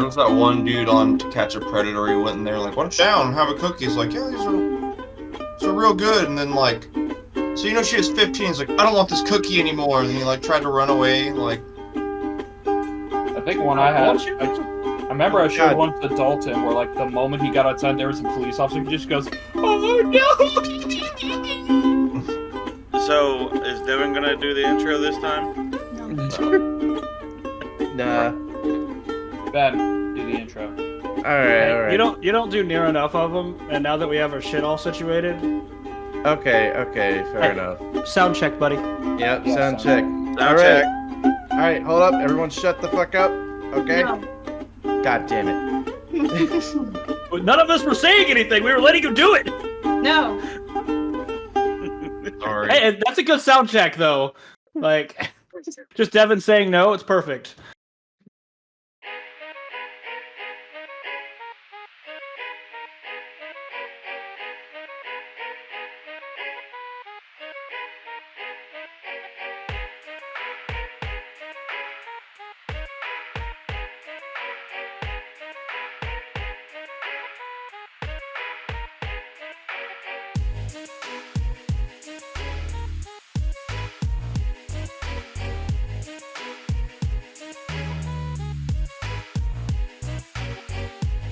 was that one dude on To Catch a Predator. He went in there like, "What's down? Have a cookie." He's like, "Yeah, these are real good." And then like, so you know she was 15. He's like, "I don't want this cookie anymore." And then he like tried to run away. Like, I think one I had. I remember I showed one to Dalton where like the moment he got outside there was a police officer who just goes, "Oh no!" So is Devan gonna do the intro this time? Nah. Ben, do the intro. All right. You don't do near enough of them, and now that we have our shit all situated. Okay, fair enough. Sound check, buddy. Yep, sound check. All right. All right, hold up. Everyone shut the fuck up. Okay? No. God damn it. But none of us were saying anything. We were letting you do it. No. sorry. Hey, and that's a good sound check, though. Like, just Devin saying no, it's perfect.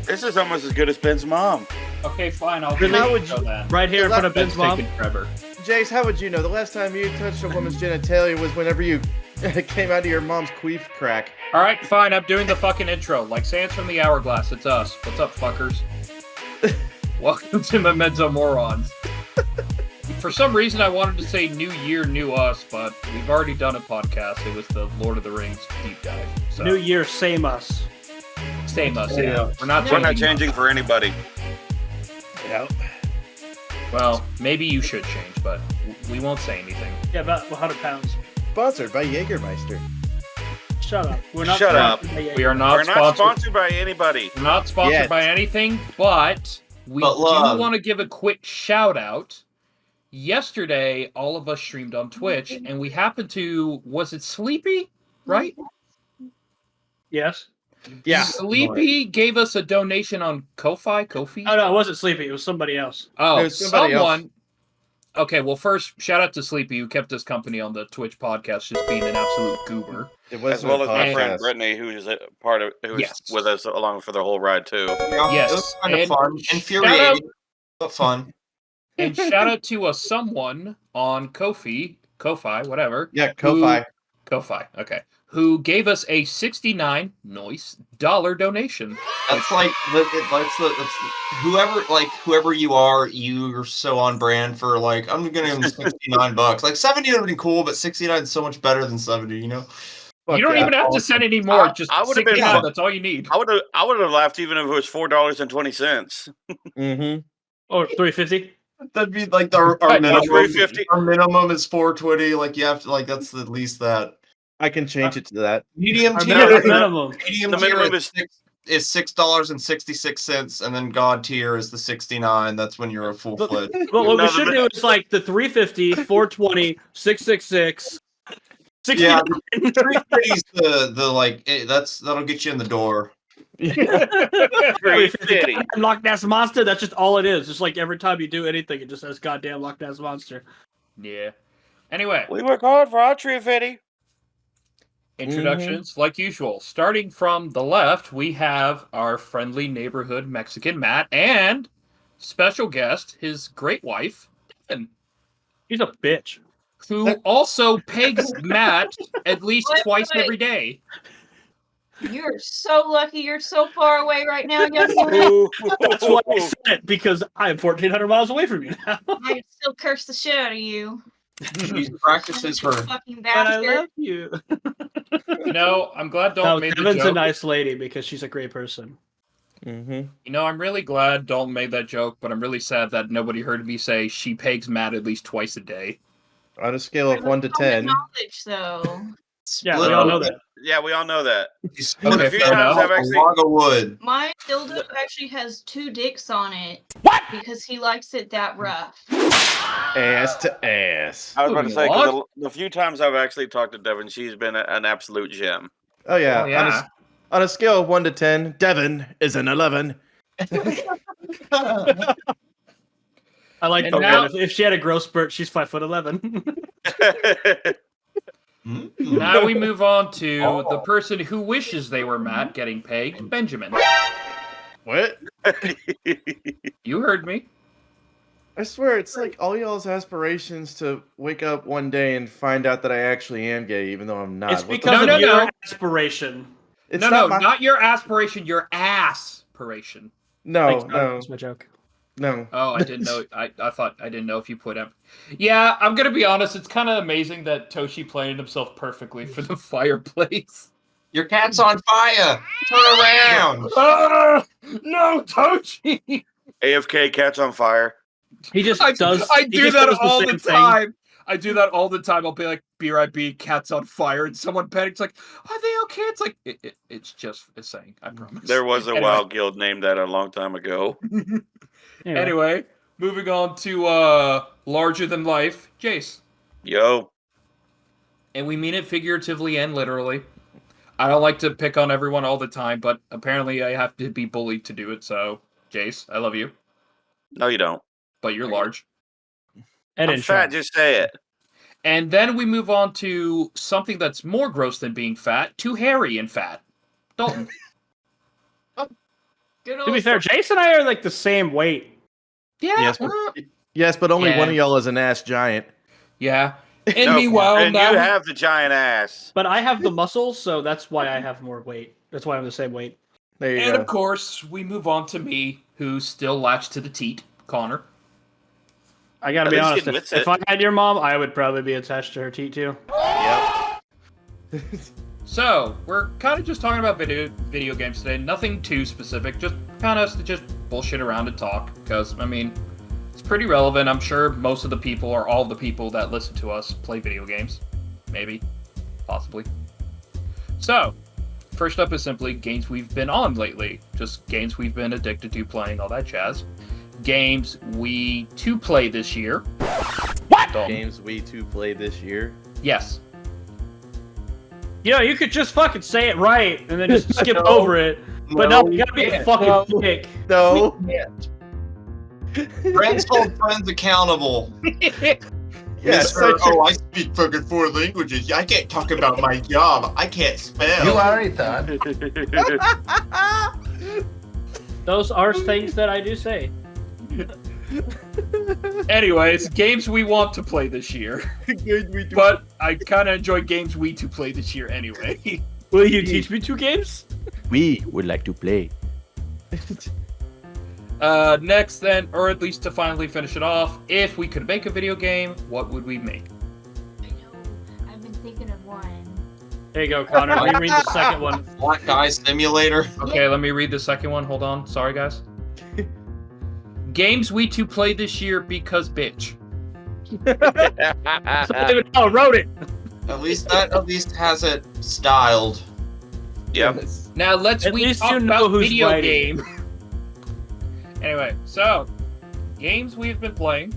This is almost as good as Ben's mom. Okay, fine. I'll do How the would intro you- then. Right here in front of Ben's Ben's mom. taking forever. Jace, how would you know? The last time you touched a woman's genitalia was whenever you came out of your mom's queef crack. All right, fine. I'm doing the fucking intro. Like Sans from the Hourglass. It's us. What's up, fuckers? Welcome to Memento Morons. For some reason, I wanted to say New Year, New Us, but we've already done a podcast. It was the Lord of the Rings deep dive. So. New year, same us. Same us. Yeah. We're not We're not changing. changing for anybody. Yep. Well, maybe you should change, but we won't say anything. Yeah, about 100 pounds. Sponsored by Jägermeister. Shut up. We're not Shut up. sponsored by Jaeger. We are not We're not sponsored. sponsored by anybody. We're not sponsored Yet. by anything, but we But do love. want to give a quick shout out. Yesterday, all of us streamed on Twitch, and we happened to, was it Sleepy? Right? Yes. Yeah. Sleepy gave us a donation on Ko-Fi? Oh, no, it wasn't Sleepy. It was somebody else. Oh, It was somebody someone. Okay, well, first, shout out to Sleepy, who kept us company on the Twitch podcast, just being an absolute goober. It was As well as my podcast. friend Brittany, who's a part of, who's Yes. with us along for the whole ride too. Yeah, Yes, it was kind of and fun, shout infuriating, but fun. And shout out to someone on Ko-Fi, whatever. Yeah, Ko-Fi. Ko-Fi, okay. Who gave us a $69 donation. That's like whoever you are, you're so on brand for like I'm gonna give him $69. Like 70 would have been cool, but 69 is so much better than 70. You know. Fuck You don't yeah. even have to send any more. I- Just I would've been 69. fine. That's all you need. I would have laughed even if it was $4.20. Mm-hmm. Or 350. That'd be like our Right, minimum. $3.50. Our minimum is 420. Like you have to like that's at least that. I can change it to that. Medium Our tier. minimum. Medium The tier minimum is $6.66, and then God tier is the 69. That's when you're a full fledged. Well, what No, we the should mi- do is like the 350, 420, 666, 69. Yeah, $3.50's the like that'll get you in the door. $3.50. Loch Ness Monster, that's just all it is. Just like every time you do anything, it just says goddamn Loch Ness Monster. Yeah. Anyway, We work hard for our $3.50. introductions, like usual. Starting from the left, we have our friendly neighborhood Mexican Matt and special guest, his great wife, and He's a bitch. who also pegs Matt at least Wait, twice wait. every day. You're so lucky you're so far away right now, young man. That's why I said it, because I'm 1,400 miles away from you now. I still curse the shit out of you. She practices her. Fucking But I bastard. love you. You know, I'm glad No, Dalton made the Devin's a joke. nice lady because she's a great person. Mm-hmm. You know, I'm really glad Dalton made that joke, but I'm really sad that nobody heard me say she pegs Matt at least twice a day. On a scale of 1 to Common 10. knowledge, though. Yeah, we all know that. Yeah, we all know that. You split Okay, it fair down enough. like a log of wood. My dildo actually has 2 dicks on it. Because he likes it that rough. Ass to ass. I was about to say, 'cause What? the few times I've actually talked to Devin, she's been an absolute gem. Oh yeah. Oh, yeah. On a scale of 1 to 10, Devin is an 11. I like And that now- one. If she had a growth spurt, she's 5'11". Now we move on to Oh. the person who wishes they were Matt getting pegged, Benjamin. What? You heard me. I swear, it's like all y'all's aspirations to wake up one day and find out that I actually am gay, even though I'm not. It's What the- because No, of no, your no. aspiration. It's No, my- not your aspiration, your aspiration. No, Thanks, no, that's my joke. no. Oh, I didn't know. I didn't know if you put up. Yeah, I'm gonna be honest. It's kind of amazing that Toshi planted himself perfectly for the fireplace. Your cat's on fire. Turn around. No, Toshi. AFK cat's on fire. He just I does. I he do just that does all the same thing. time. I do that all the time. I'll be like, BRIB, cat's on fire, and someone panics like, are they okay? It's like, it's just a saying. I promise. There was a Anyway. WoW guild named that a long time ago. Anyway, moving on to larger than life, Jace. Yo. And we mean it figuratively and literally. I don't like to pick on everyone all the time, but apparently I have to be bullied to do it. So, Jace, I love you, No, you don't. but you're large. And I'm fat, just say it. And then we move on to something that's more gross than being fat, too hairy and fat. Dalton. Good To be fair, Jason and I are like the same weight. Yeah. Yes, but, yes, but only Yeah. one of y'all is an ass giant. Yeah. And No, meanwhile, and now you have the giant ass. But I have the muscles, so that's why I have more weight. That's why I'm the same weight. There you and go. of course, we move on to me, who still latched to the teat, Connor. I gotta At be least he honest. admits If it. I had your mom, I would probably be attached to her teat too. Yep. So, we're kind of just talking about video games today. Nothing too specific, just kind of just bullshit around and talk. Because, I mean, it's pretty relevant. I'm sure most of the people, or all the people that listen to us, play video games. Maybe. Possibly. So, first up is simply games we've been on lately. Just games we've been addicted to playing, all that jazz. Games we to play this year. What? Games we two played this year. Yes. You know, you could just fucking say it right and then just skip No. over it. But no, you gotta be a can't. fucking dick. No. Friends hold friends accountable. Yes. Mr. Oh, I speak fucking 4 languages. I can't talk about my job. I can't spell. You already thought. Those are things that I do say. Anyways, games we want to play this year. But I kind of enjoy games we to play this year anyway. Will you teach me 2 games? We would like to play. Next then, or at least to finally finish it off, if we could make a video game, what would we make? I know. I've been thinking of one. There you go, Connor. Let me read the second one. Black Guy Simulator. Okay, let me read the second one. Hold on. Sorry, guys. Games we to play this year because bitch. Oh, wrote it. At least has it styled. Yep. Now let's At we least talk you know about who's video writing. game. Anyway, so games we've been playing,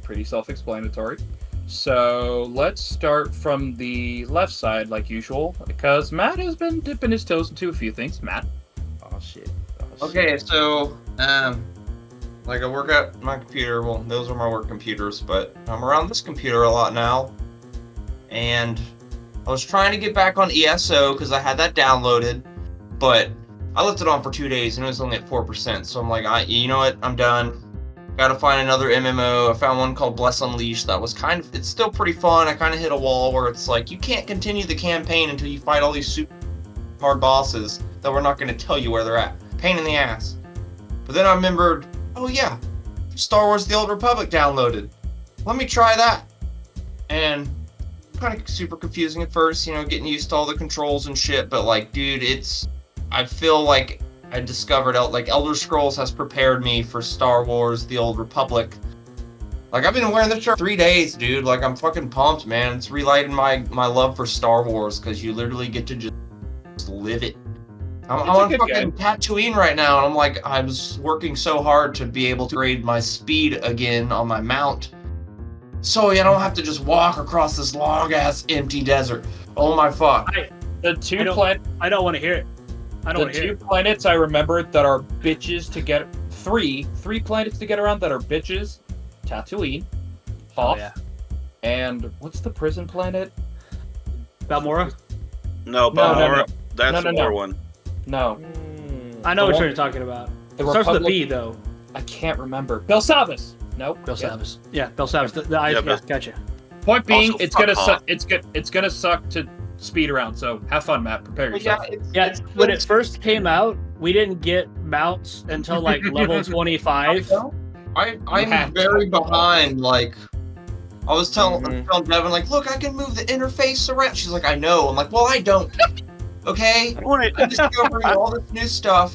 pretty self-explanatory. So let's start from the left side like usual, because Matt has been dipping his toes into a few things. Matt. Oh shit. Okay, so like I work at my computer. Well, those are my work computers, but I'm around this computer a lot now. And I was trying to get back on ESO because I had that downloaded, but I left it on for 2 days and it was only at 4%. So I'm like, you know what? I'm done. Got to find another MMO. I found one called Bless Unleashed that was it's still pretty fun. I kind of hit a wall where it's like you can't continue the campaign until you fight all these super hard bosses that we're not going to tell you where they're at. Pain in the ass. But then I remembered, oh yeah, Star Wars The Old Republic downloaded. Let me try that. And kind of super confusing at first, getting used to all the controls and shit, but like, dude, I feel like I discovered Elder Scrolls has prepared me for Star Wars The Old Republic. Like, I've been wearing this shirt 3 days, dude. Like, I'm fucking pumped, man. It's relighting my love for Star Wars, because you literally get to just live it. I'm on fucking Tatooine right now, and I'm like, I was working so hard to be able to grade my speed again on my mount. So I don't have to just walk across this long-ass empty desert. Oh my fuck. The two I don't want to hear it. I don't The want to hear. two planets I remember that are bitches to get three planets to get around that are bitches: Tatooine, Oh, Hoth, yeah. and what's the prison planet? No, Balmora? No, Balmora. That's No, the no. war one. No, I know The which one- one you're talking about. the Starts with a Republic. B though. I can't remember. Belsavis. Nope. Belsavis. Yeah, Belsavis. The eyes. Yeah, Yeah, but- gotcha. Point being, Also, it's gonna fuck suck. off. It's gonna suck to speed around. So have fun, Matt. Prepare But yeah, yourself. Yeah, it's when it first came out, we didn't get mounts until like level 25. I'm have very to. behind. Like, I was telling Mhm. Devin, like, look, I can move the interface around. She's like, I know. I'm like, well, I don't. Okay, I want I'm it. discovering all this new stuff.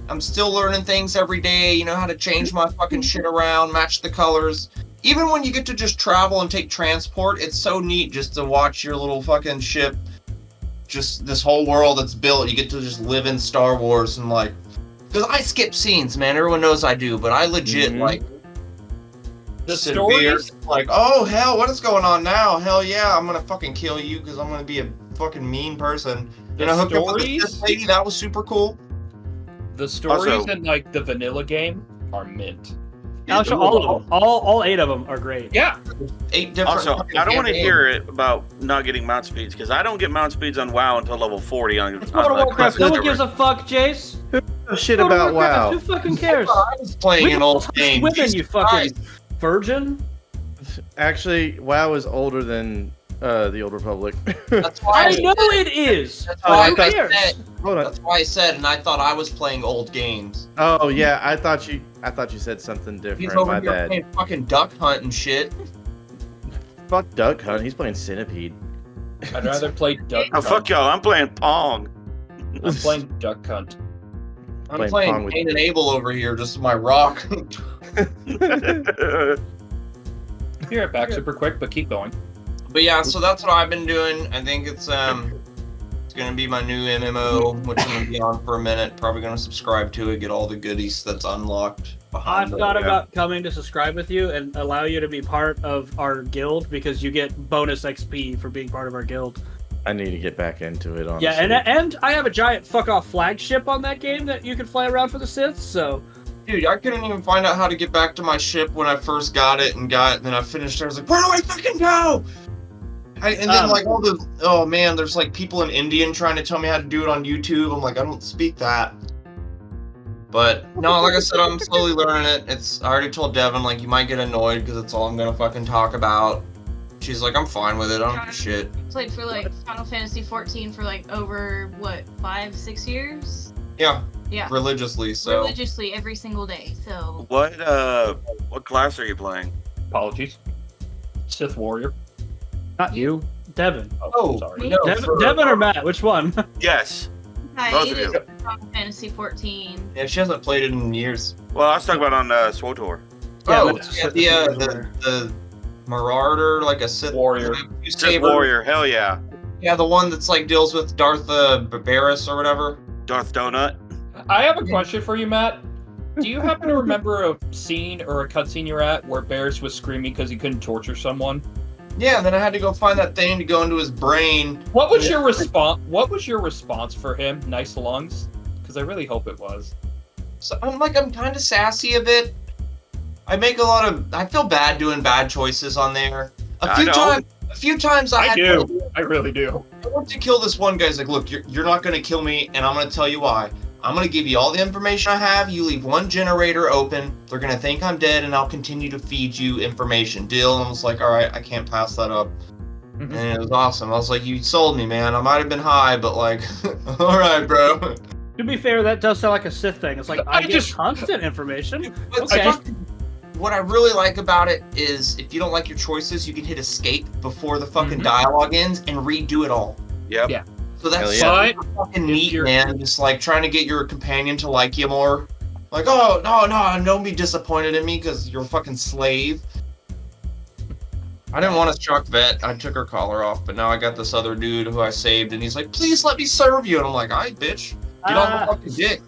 I'm still learning things every day. You know how to change my fucking shit around, match the colors. Even when you get to just travel and take transport, it's so neat just to watch your little fucking ship. Just this whole world that's built. You get to just live in Star Wars and like. Because I skip scenes, man. Everyone knows I do, but I legit Mhm. like. The sit here, stories. like, oh hell, what is going on now? Hell yeah, I'm gonna fucking kill you because I'm gonna be a fucking mean person. You The know, hook up with the stories. Sith lady, that was super cool. The stories Also- in like the vanilla game are mint. Actually, all of them, all 8 of them are great. Yeah. 8 different. Also, fucking I don't want to campaigns. hear it about not getting mount speeds because I don't get mount speeds on WoW until level 40 on It's on World of the Warcraft. classic No one server. gives a fuck, Jace. Oh, shit World of about Warcraft, WoW. Who fucking cares? I was playing We an don't old touch game. women, Jesus you fucking Christ. virgin. Actually, WoW is older than the Old Republic. That's why I know it is. That's Oh, why I Who thought- cares? Hold on. That's why I said, and I thought I was playing old games. Oh yeah, I thought you said something He's different. over My here bad. playing fucking Duck Hunt and shit. Fuck Duck Hunt. He's playing Centipede. I'd rather play Duck Oh, Hunt. fuck y'all, I'm playing Pong. I'm playing Duck Hunt. I'm Playing playing Pong with- Cain and Abel over here, just my rock. Be right back, super quick, but keep going. But yeah, so that's what I've been doing. I think it's gonna be my new MMO, which I'm gonna be on for a minute. Probably gonna subscribe to it, get all the goodies that's unlocked I behind it. thought about coming to subscribe with you and allow you to be part of our guild because you get bonus XP for being part of our guild. I need to get back into it. Honestly. Yeah, and I have a giant fuck off flagship on that game that you can fly around for the Sith. So Dude, I couldn't even find out how to get back to my ship when I first got it, and then I finished it. I was like, where do I fucking go? And then like all the oh man, there's like people in Indian trying to tell me how to do it on YouTube. I'm like, I don't speak that. But no, like I said, I'm slowly learning it. I already told Devin, like, you might get annoyed because it's all I'm gonna fucking talk about. She's like, I'm fine with it. I don't give a shit. Played for like Final Fantasy 14 for like over what 5-6 years. Yeah. Yeah. Religiously, so. Religiously every single day. So what class are you playing? Apologies. Sith Warrior. not you, Devin. Oh, sorry. no. Devin or Matt? Which one? Yes. I Both of it you. is Final Fantasy 14. Yeah, she hasn't played it in years. Well, I was talking about on SWTOR. Yeah, Oh, that's- yeah, that's the Marauder, like a Sith Warrior. Sith saber. Warrior, hell yeah. Yeah, the one that's like deals with Darth Barbaros or whatever. Darth Donut. I have a question for you, Matt. Do you happen to remember a scene or a cutscene you're at where Barris was screaming because he couldn't torture someone? Yeah, and then I had to go find that thing to go into his brain. What was your response? What was your response for him? Nice lungs? Because I really hope it was. So I'm kind of sassy a bit. I feel bad doing bad choices on there. A few times I had to, I really do. I went to kill this one guy. He's like, look, you're not going to kill me, and I'm going to tell you why. I'm going to give you all the information I have. You leave one generator open. They're going to think I'm dead, and I'll continue to feed you information. Deal? And I was like, all right, I can't pass that up. And it was awesome. I was like, you sold me, man. I might have been high, but like, all right, bro. To be fair, that does sound like a Sith thing. It's like I get just- constant information. But Okay. what I really like about it is if you don't like your choices, you can hit escape before the fucking Mhm. dialogue ends and redo it all. Yep. Yeah. So that's Hell yeah. super fucking If neat, you're- man. Just like trying to get your companion to like you more. Like, oh, no, don't be disappointed in me because you're a fucking slave. I didn't want to shock Vet. I took her collar off, but now I got this other dude who I saved, and he's like, please let me serve you. And I'm like, all right, bitch. Get on the fucking dick.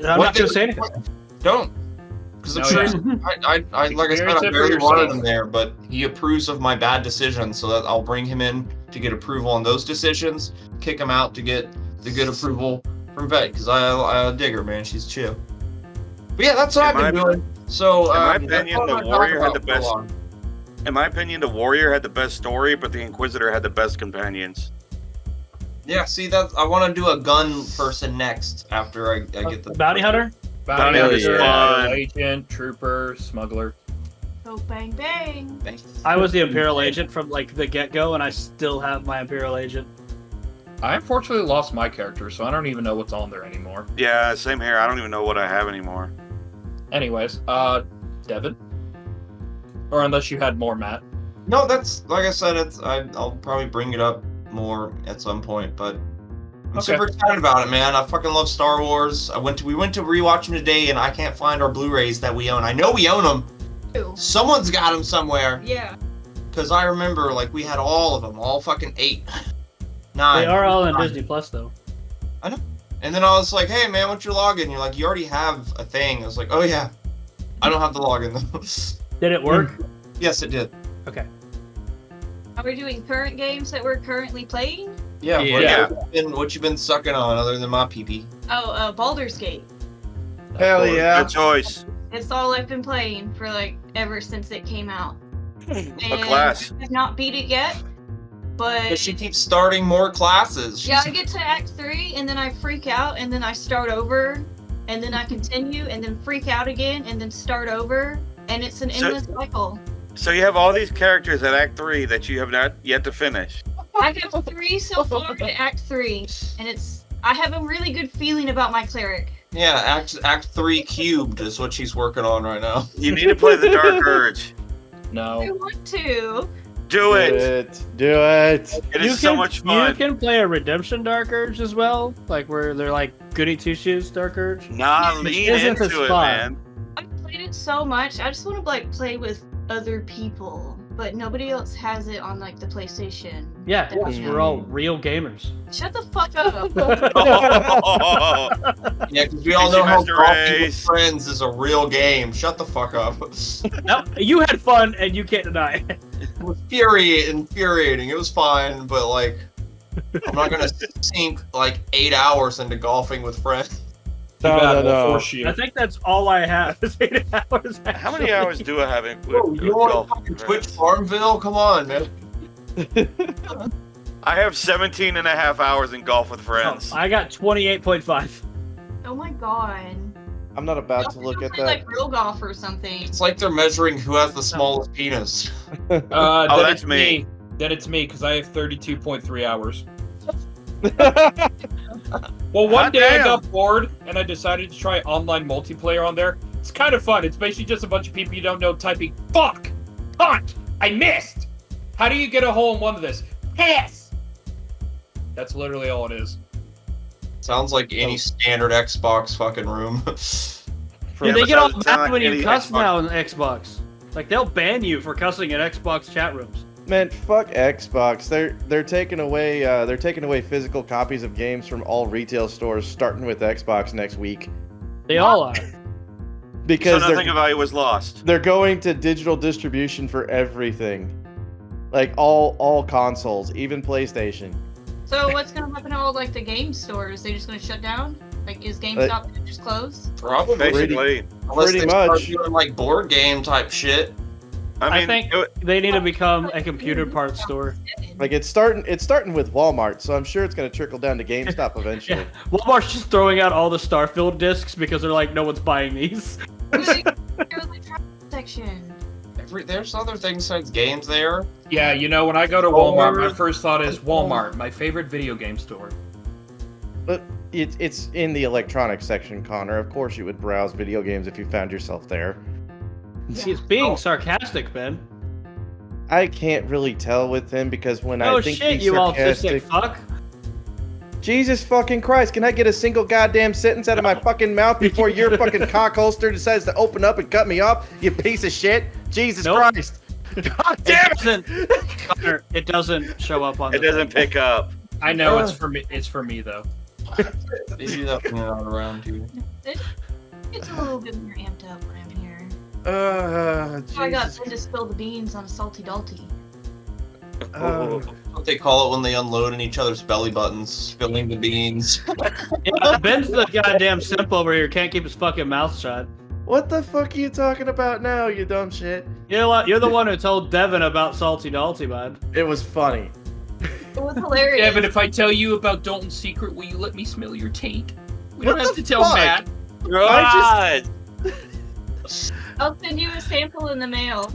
I'm not gonna say anything. Don't. Because I'm No, sure yeah. I like I said, Experience I it for barely wanted yourself. him there, but he approves of my bad decisions, so that I'll bring him in to get approval on those decisions, kick him out to get the good approval from Vet, because I dig her, man. She's chill. But yeah, that's what I've been doing. So, in my that's opinion, all the I'm gonna Warrior talk had the about for a best. while. In my opinion, the Warrior had the best story, but the Inquisitor had the best companions. Yeah, see, I want to do a gun person next after I get the Bounty hunter. Bounty Hunter, Hunter's Imperial fun. Agent, Trooper, Smuggler. Oh, bang, bang. I was the Imperial Agent from like the get-go, and I still have my Imperial Agent. I unfortunately lost my character, so I don't even know what's on there anymore. Yeah, same here. I don't even know what I have anymore. Anyways, Devin? Or unless you had more, Matt. No, that's like I said. I'll probably bring it up more at some point, but I'm Okay. super excited about it, man. I fucking love Star Wars. We went to rewatch them today, and I can't find our Blu-rays that we own. I know we own them. Ew. Someone's got them somewhere. Yeah. Because I remember, like, we had all of them, all fucking 8, 9. They are all on 9. Disney Plus, though. And then I was like, hey, man, what's your login? You're like, you already have a thing. I was like, oh, yeah. I don't have the login, though. Did it work? Yes, it did. Okay. Are we doing current games that we're currently playing? Yeah. Yeah. What you been sucking on other than my pee-pee? Oh, Baldur's Gate. Hell yeah. Good choice. It's all I've been playing for like ever since it came out. What class? I have not beat it yet, But but she keeps starting more classes. yeah, I get to Act 3 and then I freak out and then I start over and then I continue and then freak out again and then start over and it's an endless cycle. So you have all these characters at Act 3 that you have not yet to finish. I have 3 so far in Act 3 and I have a really good feeling about my cleric. Yeah, Act 3 cubed is what she's working on right now. You need to play the Dark Urge. I No. want to. Do it. Do it. It is so much fun. You can play a Redemption Dark Urge as well, like where they're like goody two shoes Dark Urge. Nah, Which lean isn't as into it, fun. man. I've played it so much. I just want to like play with other people, but nobody else has it on like the PlayStation. Yeah, because we're all real gamers. Shut the fuck up. Oh, Yeah, because we all Easy know how Master Golfing with Race. Friends is a real game. Shut the fuck up. No, you had fun, and you can't deny it. It was infuriating. It was fine, but like, I'm not gonna sink like 8 hours into Golfing with Friends. Too No, bad, no, we'll no. force you. I think that's all I have. Is 8 hours. how many hours do I have in Bro, you want golf? fucking Twitch Farmville? Come on, man. I have 17 and a half hours in Golf with Friends. I got 28.5. Oh my god. I'm not about Y'all to look should at play, that. like real golf or something. It's like they're measuring who has the smallest penis. Then that's it's me. Then it's me, because I have 32.3 hours. Well, one Hot day I damn. got bored, and I decided to try online multiplayer on there. It's kind of fun. It's basically just a bunch of people you don't know typing, fuck! Cunt! I missed! How do you get a hole in one of this? Piss! That's literally all it is. Sounds like any standard Xbox fucking room. Yeah, they but get all doesn't mad sound like when you any cuss Xbox. now on Xbox. Like they'll ban you for cussing in Xbox chat rooms. Man, fuck Xbox. They're taking away physical copies of games from all retail stores, starting with Xbox next week. They all are. So Because nothing of value was lost. they're going to digital distribution for everything. Like all consoles, even PlayStation. So what's gonna happen to all like the game stores? They just gonna shut down? Like is GameStop gonna just close? Probably. Basically. Unless pretty they start much. doing like board game type shit. I mean, think it- they need to become a computer parts store. Like it's starting with Walmart, so I'm sure it's gonna trickle down to GameStop eventually. Yeah, Walmart's just throwing out all the Starfield discs because they're like, no one's buying these. Like, there's like travel section. There's other things besides games there. Yeah, you know, when I go to Walmart, my first thought is Walmart, my favorite video game store. But it's in the electronics section, Connor. Of course you would browse video games if you found yourself there. See, it's being sarcastic, Ben. I can't really tell with him because when Oh I think shit, he's you sarcastic, autistic fuck. Jesus fucking Christ, can I get a single goddamn sentence out of my fucking mouth before your fucking cock holster decides to open up and cut me off, you piece of shit? Jesus Nope. Christ. God damn it! Connor, it doesn't show up on it the doesn't pick up. I know it's for me. It's for me though. They do that when you're not around too. It's a little bit more amped up when I'm here. Oh, So I got Jesus. Ben to spill the beans on a salty dalty. What they call it when they unload in each other's belly buttons, spilling the beans. Yeah, Ben's the goddamn simp over here. Can't keep his fucking mouth shut. What the fuck are you talking about now, you dumb shit? You're the one who told Devin about Salty Dalty, bud. It was funny. It was hilarious. Devin, if I tell you about Dalton's secret, will you let me smell your taint? We don't What have the to tell fuck? Matt. God. I'll send you a sample in the mail.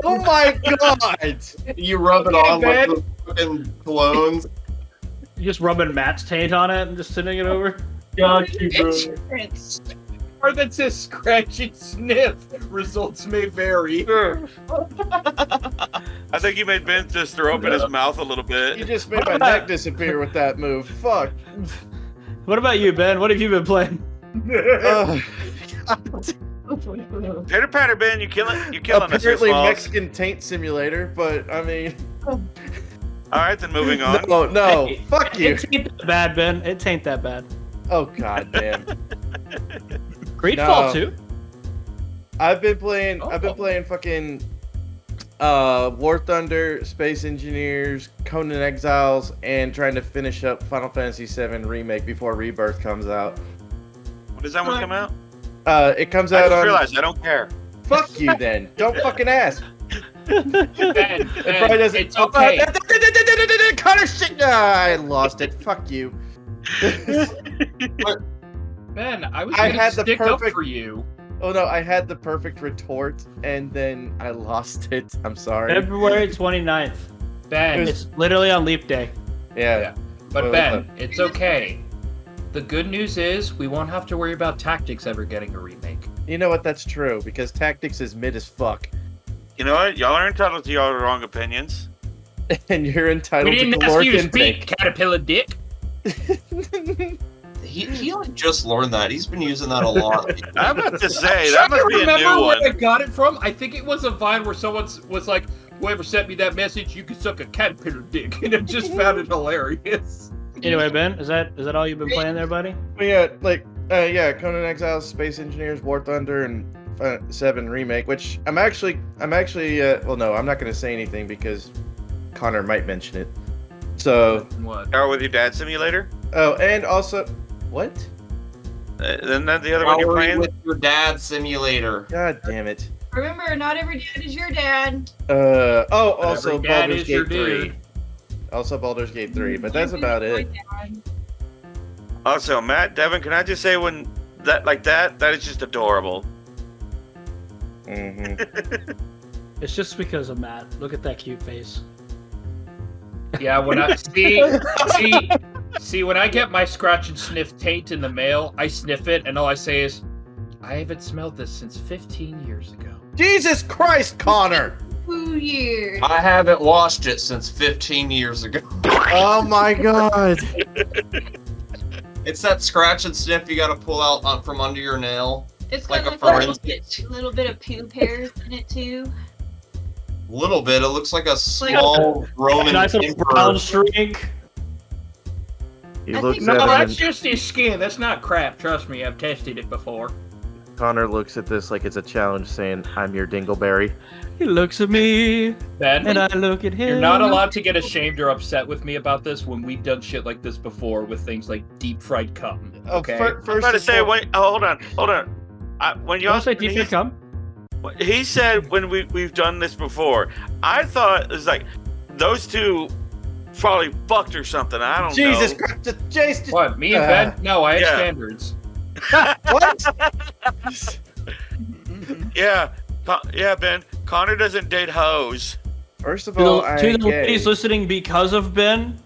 Oh my god! You rub it Okay, on Ben. like the fucking colognes. You just rubbing Matt's taint on it and just sending it over? Insurance. Or that says scratch and sniff. Results may vary. I think you made Ben just throw up in his mouth a little You bit. just made my neck disappear with that move. Fuck. What about you, Ben? What have you been playing? Ugh. Pitter patter, Ben, you're killing us. here, Apparently Smalls. Mexican taint simulator, but I mean, All right, then moving on. no, Hey, fuck you. It ain't that bad, Ben. It ain't that bad. Oh god damn. Greedfall No. 2? I've been playing fucking War Thunder, Space Engineers, Conan Exiles, and trying to finish up Final Fantasy VII Remake before Rebirth comes out. When does that one come out? It comes I out just on. realized I don't care. Fuck you then. Don't fucking ask. Ben, It probably doesn't. it's okay. Connor shit. I lost it. Fuck you. Ben, I was I gonna had the stick up perfect- for you. Oh no, I had the perfect retort and then I lost it. I'm sorry. February 29th. Ben, It's literally on Leap Day. Yeah. but Well, Ben, it's okay. The good news is we won't have to worry about Tactics ever getting a remake. You know what? That's true because Tactics is mid as fuck, You know what? Y'all are entitled to y'all wrong opinions. and you're entitled We didn't to ask caloric you to intake. speak, Caterpillar Dick. He like just learned that. He's been using that a lot. I'm about to say, I'm that trying must to be a remember new where I one. got it from. I think it was a Vine where someone was like, "Whoever sent me that message, you can suck a caterpillar dick," and I just found it hilarious. Anyway, Ben, is that all you've been playing there, buddy? But yeah, Conan Exiles, Space Engineers, War Thunder, and 7 Remake. Which I'm actually. Well, no, I'm not gonna say anything because Connor might mention it. So, What? Power with your dad simulator? oh, and also, what? Isn't that the other one you're Power playing? with your dad simulator. God damn it. Remember, not every dad is your dad. Also Every dad Baldur's is your Gate 3. dude. Also Baldur's Gate 3, but that's about it. Also, Matt, Devin, can I just say when that is just adorable. hmm It's just because of Matt. Look at that cute face. Yeah, when I see when I get my scratch and sniff taint in the mail, I sniff it, and all I say is, "I haven't smelled this since 15 years ago." Jesus Christ, Connor! 2 years. I haven't washed it since 15 years ago. Oh my god. It's that scratch and sniff you gotta pull out from under your nail. It's like got a like a forensic. little bit of poop hairs in it too. Little bit. It looks like a small Roman Nice little emperor. brown shrink. He I looks think- No, at it that's and just his skin. That's not crap. Trust me, I've tested it before. Connor looks at this like it's a challenge saying, I'm your dingleberry. He looks at me, Ben, and I look at him. you're not allowed to get ashamed or upset with me about this when we've done shit like this before with things like deep fried cum. Okay. I was about to say, hold on. When You want y'all to say deep come? he said when we've done this before, I thought it was like those two probably fucked or something. I don't Jesus know. Christ, Jason. What? Me and Ben? No, I have Yeah. standards. What? Yeah, Ben. Connor doesn't date hoes. First of To all, the, I to the gay. ladies listening because of Ben,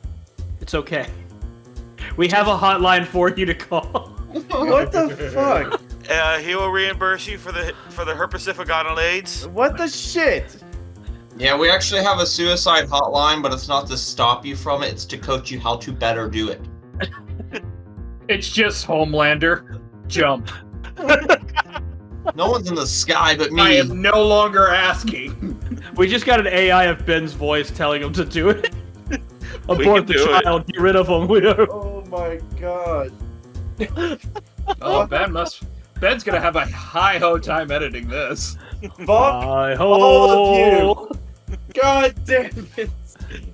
it's okay. We have a hotline for you to call. What the fuck? He will reimburse you for the herpesiphagonal AIDS. What the shit? Yeah, we actually have a suicide hotline, but it's not to stop you from it. It's to coach you how to better do it. It's just Homelander. Jump. No one's in the sky but I me. am no longer asking. We just got an AI of Ben's voice telling him to do it. Abort the do it. child. Get rid of him. We are. Oh my god. Oh, Ben's gonna have a high ho time editing this. Fuck Hi all of ho. God damn it!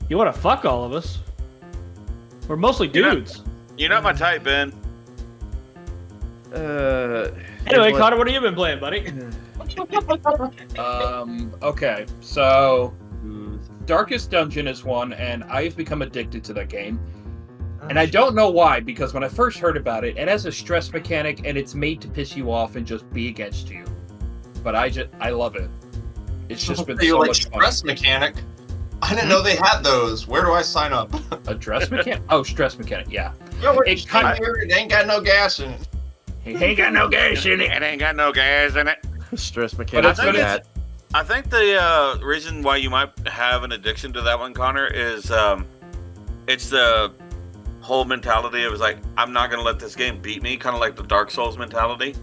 You want to fuck all of us? We're mostly dudes. You're not my type, Ben. Anyway, Connor, what have you been playing, buddy? Okay, so Darkest Dungeon is one, and I've become addicted to that game. And I don't know why, because when I first heard about it, it has a stress mechanic, and it's made to piss you off and just be against you. But I love it. It's just been so much fun. Stress mechanic. I didn't know they had those. Where do I sign up? A dress mechanic? Oh, stress mechanic, yeah. No, It kind of, it ain't got no gas in it. it ain't got no gas in it. It ain't got no gas in it. Stress But mechanic. it's gonna, I think the reason why you might have an addiction to that one, Connor, is it's the whole mentality of like, I'm not gonna let this game beat me, kind of like the Dark Souls mentality.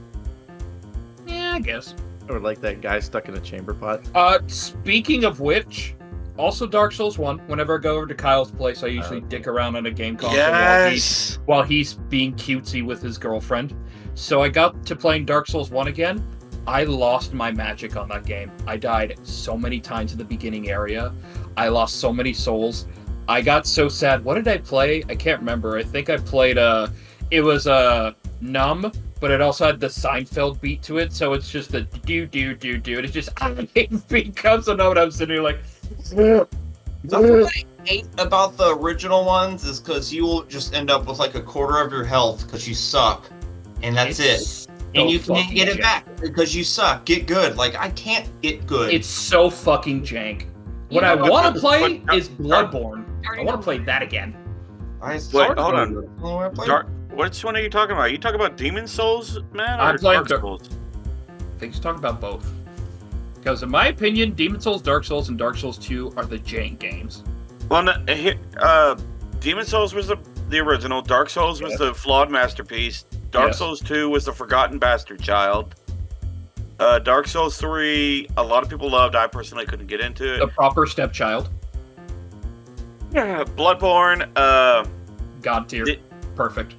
yeah, I guess. Or like that guy stuck in a chamber pot. Speaking of which, also Dark Souls 1, whenever I go over to Kyle's place, I usually dick around on a game console while he's being cutesy with his girlfriend. So I got to playing Dark Souls 1 again. I lost my magic on that game. I died so many times in the beginning area. I lost so many souls. I got so sad. What did I play? I can't remember. I think I played it was Numb, but it also had the Seinfeld beat to it, so it's just the do do do do, and it just becomes a note. I'm sitting here like. That's what I hate about the original ones is because you will just end up with like a quarter of your health because you suck, and that's it. And you can't get it back because you suck. Get good. Like I can't get good. It's so fucking jank. What I want to play is Bloodborne. I want to play that again. Wait, hold on. Which one are you talking about? Are you talking about Demon Souls, man? I'm playing Dark Souls? I think he's talking about both. Because in my opinion, Demon Souls, Dark Souls, and Dark Souls 2 are the jank games. Well, Demon Souls was the original. Dark Souls was the flawed masterpiece. Dark Souls 2 was the forgotten bastard child. Dark Souls 3, a lot of people loved. I personally couldn't get into it. The proper stepchild. Yeah, Bloodborne. God tier. Perfect.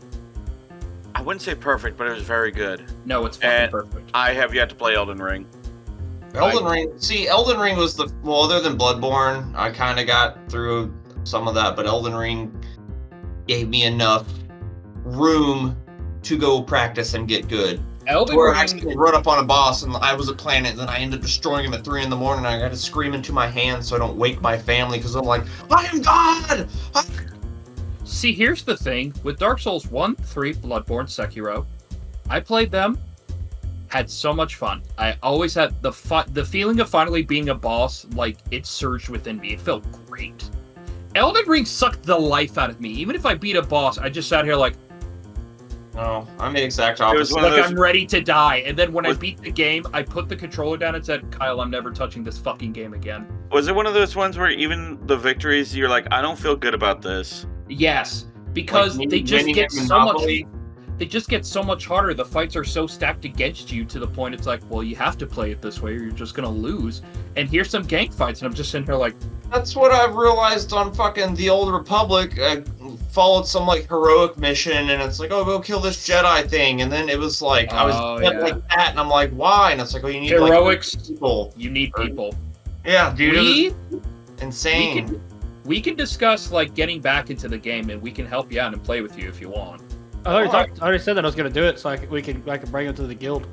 I wouldn't say perfect, but it was very good. No, it's fucking perfect. I have yet to play Elden Ring. Elden Ring. See, Elden Ring was other than Bloodborne, I kind of got through some of that, but Elden Ring gave me enough room to go practice and get good. Elden Where Ring. I actually run up on a boss and I was a planet, and then I ended up destroying him at 3 in the morning. I got to scream into my hands so I don't wake my family because I'm like, I am God! See, here's the thing. With Dark Souls 1, 3, Bloodborne, Sekiro, I played them, had so much fun. I always had the feeling of finally being a boss, like, it surged within me. It felt great. Elden Ring sucked the life out of me. Even if I beat a boss, I just sat here like, no, I'm the exact opposite. Like, I'm ready to die. And then when I beat the game, I put the controller down and said, Kyle, I'm never touching this fucking game again. Was it one of those ones where even the victories, you're like, I don't feel good about this? Yes, because like they just get so much. Monopoly? They just get so much harder. The fights are so stacked against you to the point it's like, well, you have to play it this way or you're just gonna lose. And here's some gank fights, and I'm just sitting here like, that's what I've realized on fucking the Old Republic. I followed some like heroic mission, and it's like, oh, go kill this Jedi thing, and then it was like I was like that, and I'm like, why? And it's like, oh, you need heroics. Like, people. You need people. Yeah, dude. Insane. We can discuss like getting back into the game, and we can help you out and play with you if you want. I already said that I was gonna do it, so I can bring him to the guild.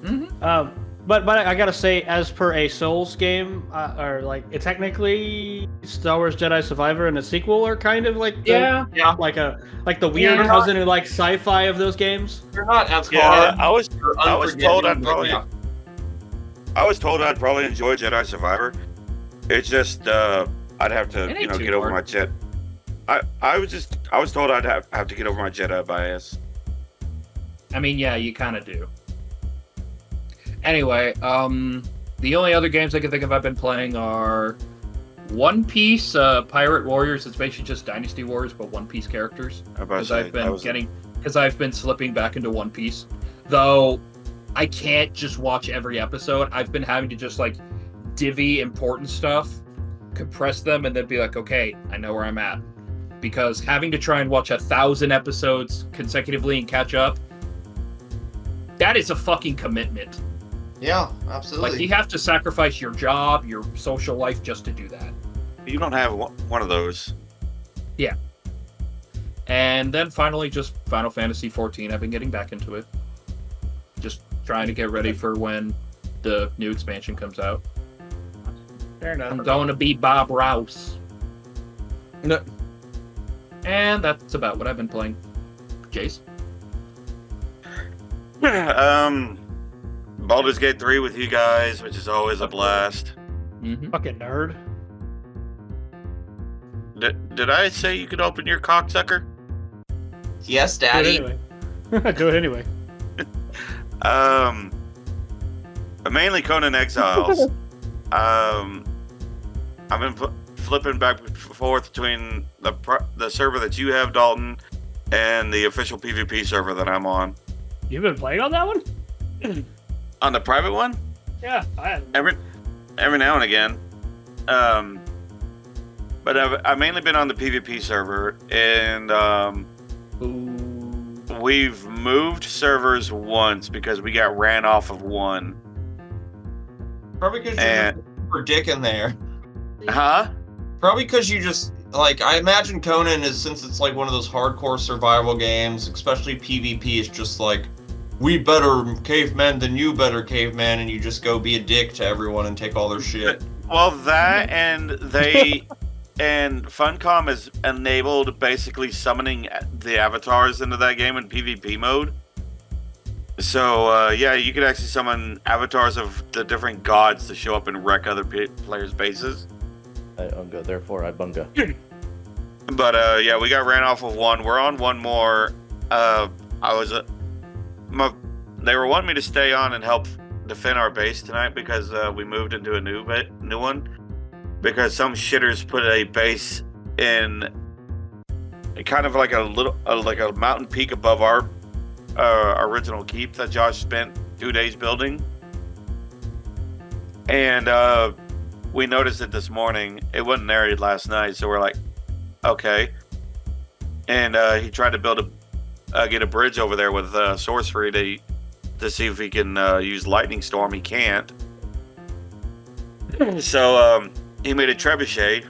Mm-hmm. But I gotta say, as per a Souls game, or like it technically Star Wars Jedi Survivor and a sequel are kind of like like the weird cousin who like sci-fi of those games. They're not as hard. Yeah, I was told I'd probably enjoy Jedi Survivor. It's just I'd have to get over my jet. I was told I'd have to get over my Jedi bias. I mean, yeah, you kind of do. Anyway, the only other games I can think of I've been playing are One Piece, Pirate Warriors. It's basically just Dynasty Warriors, but One Piece characters. Because I've been slipping back into One Piece. Though I can't just watch every episode. I've been having to just like divvy important stuff, compress them, and then be like, okay, I know where I'm at. Because having to try and watch 1,000 episodes consecutively and catch up, that is a fucking commitment. Yeah, absolutely. Like, you have to sacrifice your job, your social life just to do that. You don't have one of those. Yeah. And then finally, just Final Fantasy XIV. I've been getting back into it. Just trying to get ready for when the new expansion comes out. Fair enough. I'm going to be Bob Rouse. No. And that's about what I've been playing. Jace? Baldur's Gate 3 with you guys, which is always a blast. Mm-hmm. Fucking nerd. Did I say you could open your cocksucker? Yes, Do it Daddy. anyway. Do it anyway. Mainly Conan Exiles. I've been flipping back and forth between the server that you have, Dalton, and the official PvP server that I'm on. You've been playing on that one? On the private one? Yeah, I have. Every now and again. But I've mainly been on the PvP server, and we've moved servers once because we got ran off of one. Probably because you're just super dick in there. Huh? Probably because you just, like, I imagine Conan is, since it's like one of those hardcore survival games, especially PvP, it's just like, we better cavemen than you better cavemen, and you just go be a dick to everyone and take all their shit. Well, that and they... And Funcom has enabled basically summoning the avatars into that game in PvP mode. So, yeah, you could actually summon avatars of the different gods to show up and wreck other players' bases. I unga, therefore I bunga. But, yeah, we got ran off of one. We're on one more. They were wanting me to stay on and help defend our base tonight because we moved into a new one. Because some shitters put a base in kind of like a mountain peak above our original keep that Josh spent 2 days building. And we noticed it this morning. It wasn't there last night, so we're like, okay. And he tried to get a bridge over there with sorcery to see if he can use lightning storm. He can't. So he made a trebuchet,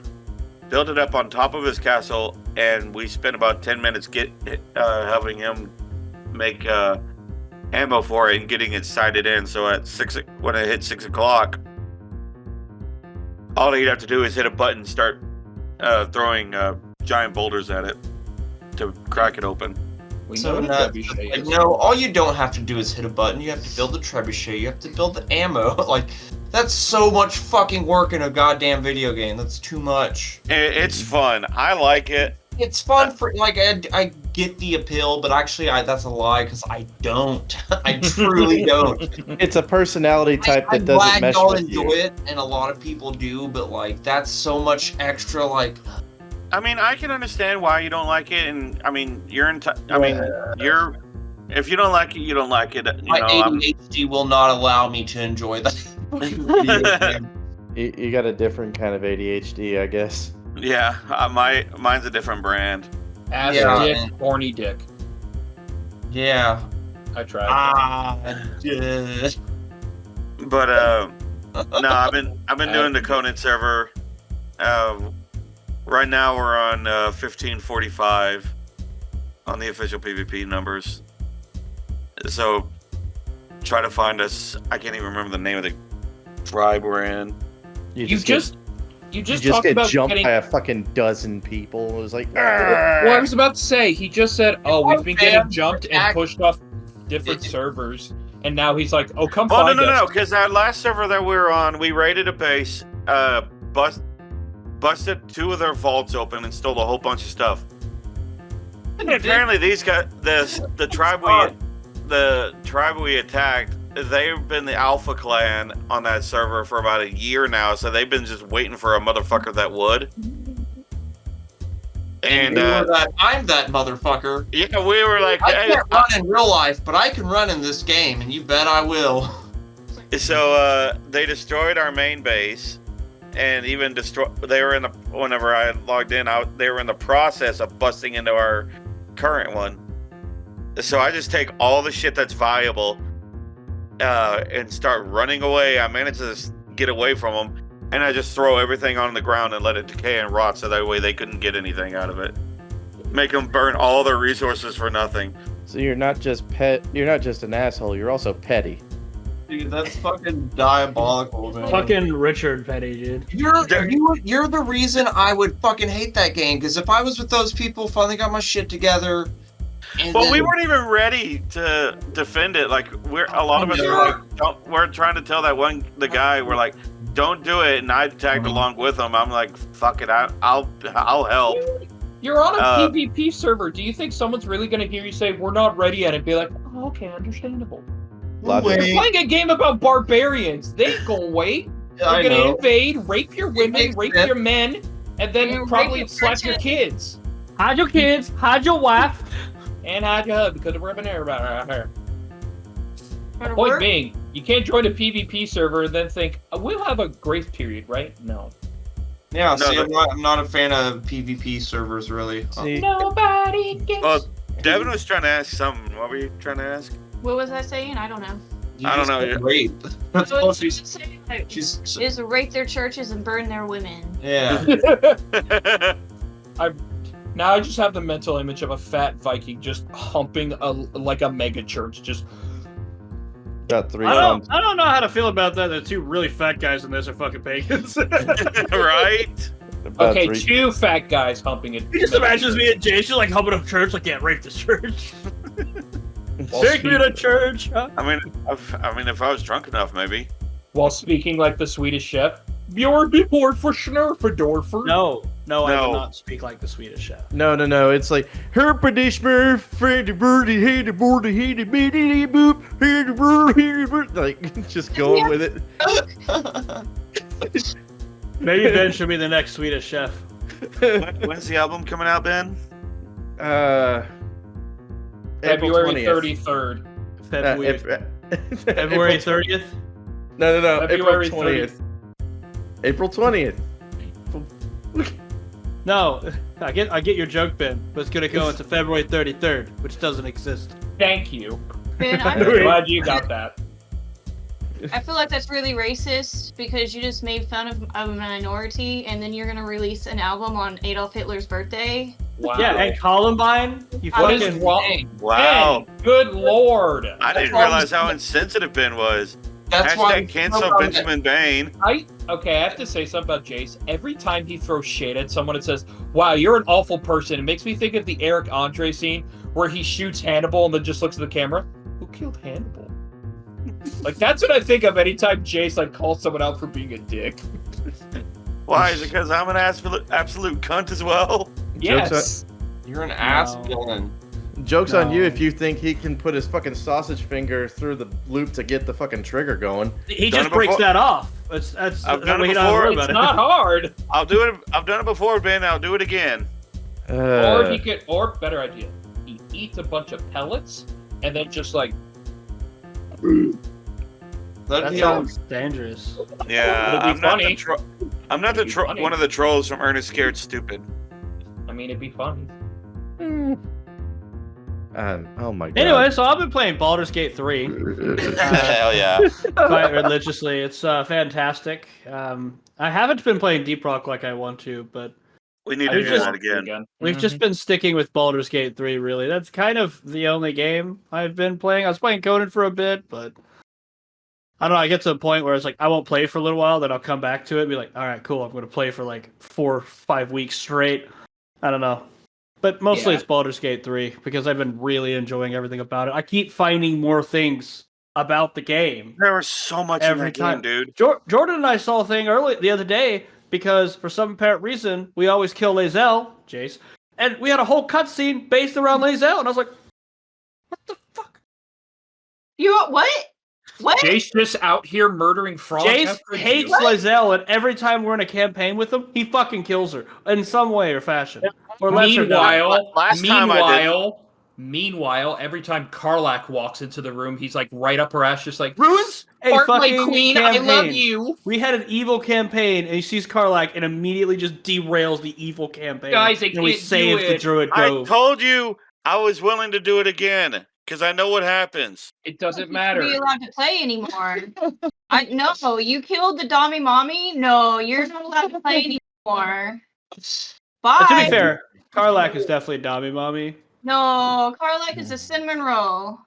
built it up on top of his castle, and we spent about 10 minutes helping him make ammo for it and getting it sighted in. So when it hit 6 o'clock, all he'd have to do is hit a button and start throwing giant boulders at it to crack it open. No, all you don't have to do is hit a button. You have to build the trebuchet. You have to build the ammo. Like, that's so much fucking work in a goddamn video game. That's too much. It's fun. I like it. It's fun for, like, I get the appeal, but actually, that's a lie, because I don't. I truly don't. It's a personality type that doesn't mesh with you. I'm glad y'all enjoy it, and a lot of people do, but, like, that's so much extra, like... I mean, I can understand why you don't like it, and, I mean, if you don't like it, you don't like it. My ADHD will not allow me to enjoy that. You got a different kind of ADHD, I guess. Yeah, mine's a different brand. Dick, horny dick. Yeah. I tried. But no, I've been doing the Conan server. Right now we're on 1545 on the official PvP numbers. So try to find us. I can't even remember the name of the tribe we're in. You just talked get about jumped by a fucking dozen people. It was like, well, I was about to say, he just said, "Oh, we've been getting jumped and pushed off different servers," and now he's like, "Oh, come find us." No, because that last server that we were on, we raided a base, busted 2 of their vaults open, and stole a whole bunch of stuff. And apparently, these guys, the tribe we attacked, they've been the Alpha Clan on that server for about a year now, so they've been just waiting for a motherfucker that would. And I'm that motherfucker. Yeah, we were like, I can't run in real life, but I can run in this game, and you bet I will. So they destroyed our main base, and even whenever I logged in, they were in the process of busting into our current one. So I just take all the shit that's valuable, and start running away. I manage to get away from them, and I just throw everything on the ground and let it decay and rot, so that way they couldn't get anything out of it. Make them burn all their resources for nothing. So you're not just an asshole. You're also petty. Dude, that's fucking diabolical, man. Fucking Richard Petty, dude. You're the reason I would fucking hate that game, because if I was with those people, finally got my shit together. Well, we weren't even ready to defend it. Like a lot of us were like, we're trying to tell the guy, we're like, don't do it, and I tagged along with him. I'm like, fuck it, I'll help. You're on a PvP server. Do you think someone's really going to hear you say, we're not ready yet, and be like, oh, okay, understandable? You're playing a game about barbarians. They ain't gonna wait. They're gonna invade, rape your women, rape your men, and then probably slap your kids. Hide your kids, hide your wife, and hide your husband, because we're ripping everybody out here. Point being, you can't join a PvP server and then think, we'll have a grace period, right? No. Yeah, see, I'm not a fan of PvP servers, really. Nobody gets... Devin was trying to ask something. What were you trying to ask? What was I saying? I don't know. I don't know. Rape. That's what she's is rape their churches and burn their women. Yeah. Now I just have the mental image of a fat Viking just humping like a mega church. Just. Got 3 I don't know how to feel about that. The 2 really fat guys in this are fucking pagans. Right? Okay, 2 fat guys humping it. He just imagines me and Jason like humping a church, like, yeah, rape this church. Take me to church. Huh? I mean, if I was drunk enough, maybe. While speaking like the Swedish chef. Bjorn before for Schnurferdorfer. No, I do not speak like the Swedish chef. No. It's like Herpedishmer, Freddy Birdie, Hey the Bordy, Hey the Beady Boop, Hey the Bird, like just going with it. Maybe Ben should be the next Swedish chef. When's the album coming out, Ben? February 33rd. February 30th? No. February April 20th. April 20th. No, I get your joke, Ben, but it's gonna go into February 33rd, which doesn't exist. Thank you. Ben, I'm glad you got that. I feel like that's really racist because you just made fun of a minority, and then you're gonna release an album on Adolf Hitler's birthday. Wow. Yeah, and Columbine. You What is fucking wrong? Wow. Ben, good lord. I didn't realize how insensitive Ben was. That's why Hashtag cancel Benjamin Bain. I have to say something about Jace. Every time he throws shade at someone, it says, wow, you're an awful person. It makes me think of the Eric Andre scene where he shoots Hannibal and then just looks at the camera. Who killed Hannibal? Like, that's what I think of anytime Jace like calls someone out for being a dick. Why? Is it because I'm an absolute cunt as well? Yes. You're an ass villain. Joke's on you if you think he can put his fucking sausage finger through the loop to get the fucking trigger going. He just breaks that off. I've done it he before. It's not hard. I'll do it. I've done it before, Ben. I'll do it again. Or better idea, he eats a bunch of pellets and then just like. That sounds dangerous. Yeah, It'd be funny. I'm not one of the trolls from Ernest Scared Stupid. I mean, it'd be funny. Oh my god. Anyway, so I've been playing Baldur's Gate 3. Hell yeah. Quite religiously. It's fantastic. I haven't been playing Deep Rock like I want to, but we need to do that again. We've just been sticking with Baldur's Gate 3, really. That's kind of the only game I've been playing. I was playing Conan for a bit, but I don't know. I get to a point where it's like, I won't play for a little while, then I'll come back to it and be like, all right, cool. I'm going to play for like 4 or 5 weeks straight. I don't know. But mostly it's Baldur's Gate 3 because I've been really enjoying everything about it. I keep finding more things about the game. There was so much every in that time, game, dude. Jordan and I saw a thing the other day because for some apparent reason we always kill Lae'zel, Jace, and we had a whole cutscene based around Lae'zel, and I was like, "What the fuck? What? What? Jace just out here murdering frogs. Jace hates Lae'zel, and every time we're in a campaign with him, he fucking kills her in some way or fashion. Or Meanwhile, every time Karlach walks into the room, he's like right up her ass, just like ruins a my fucking queen. campaign. I love you. We had an evil campaign, and he sees Karlach and immediately just derails the evil campaign. Guys, and we save the Druid Grove. I told you I was willing to do it again. Because I know what happens. It doesn't Be matter. allowed to play anymore. No, you killed the Dommy Mommy. No, you're not allowed to play anymore. Bye. To be fair, Karlak is definitely Dami Mommy. No, Karlak is a cinnamon roll.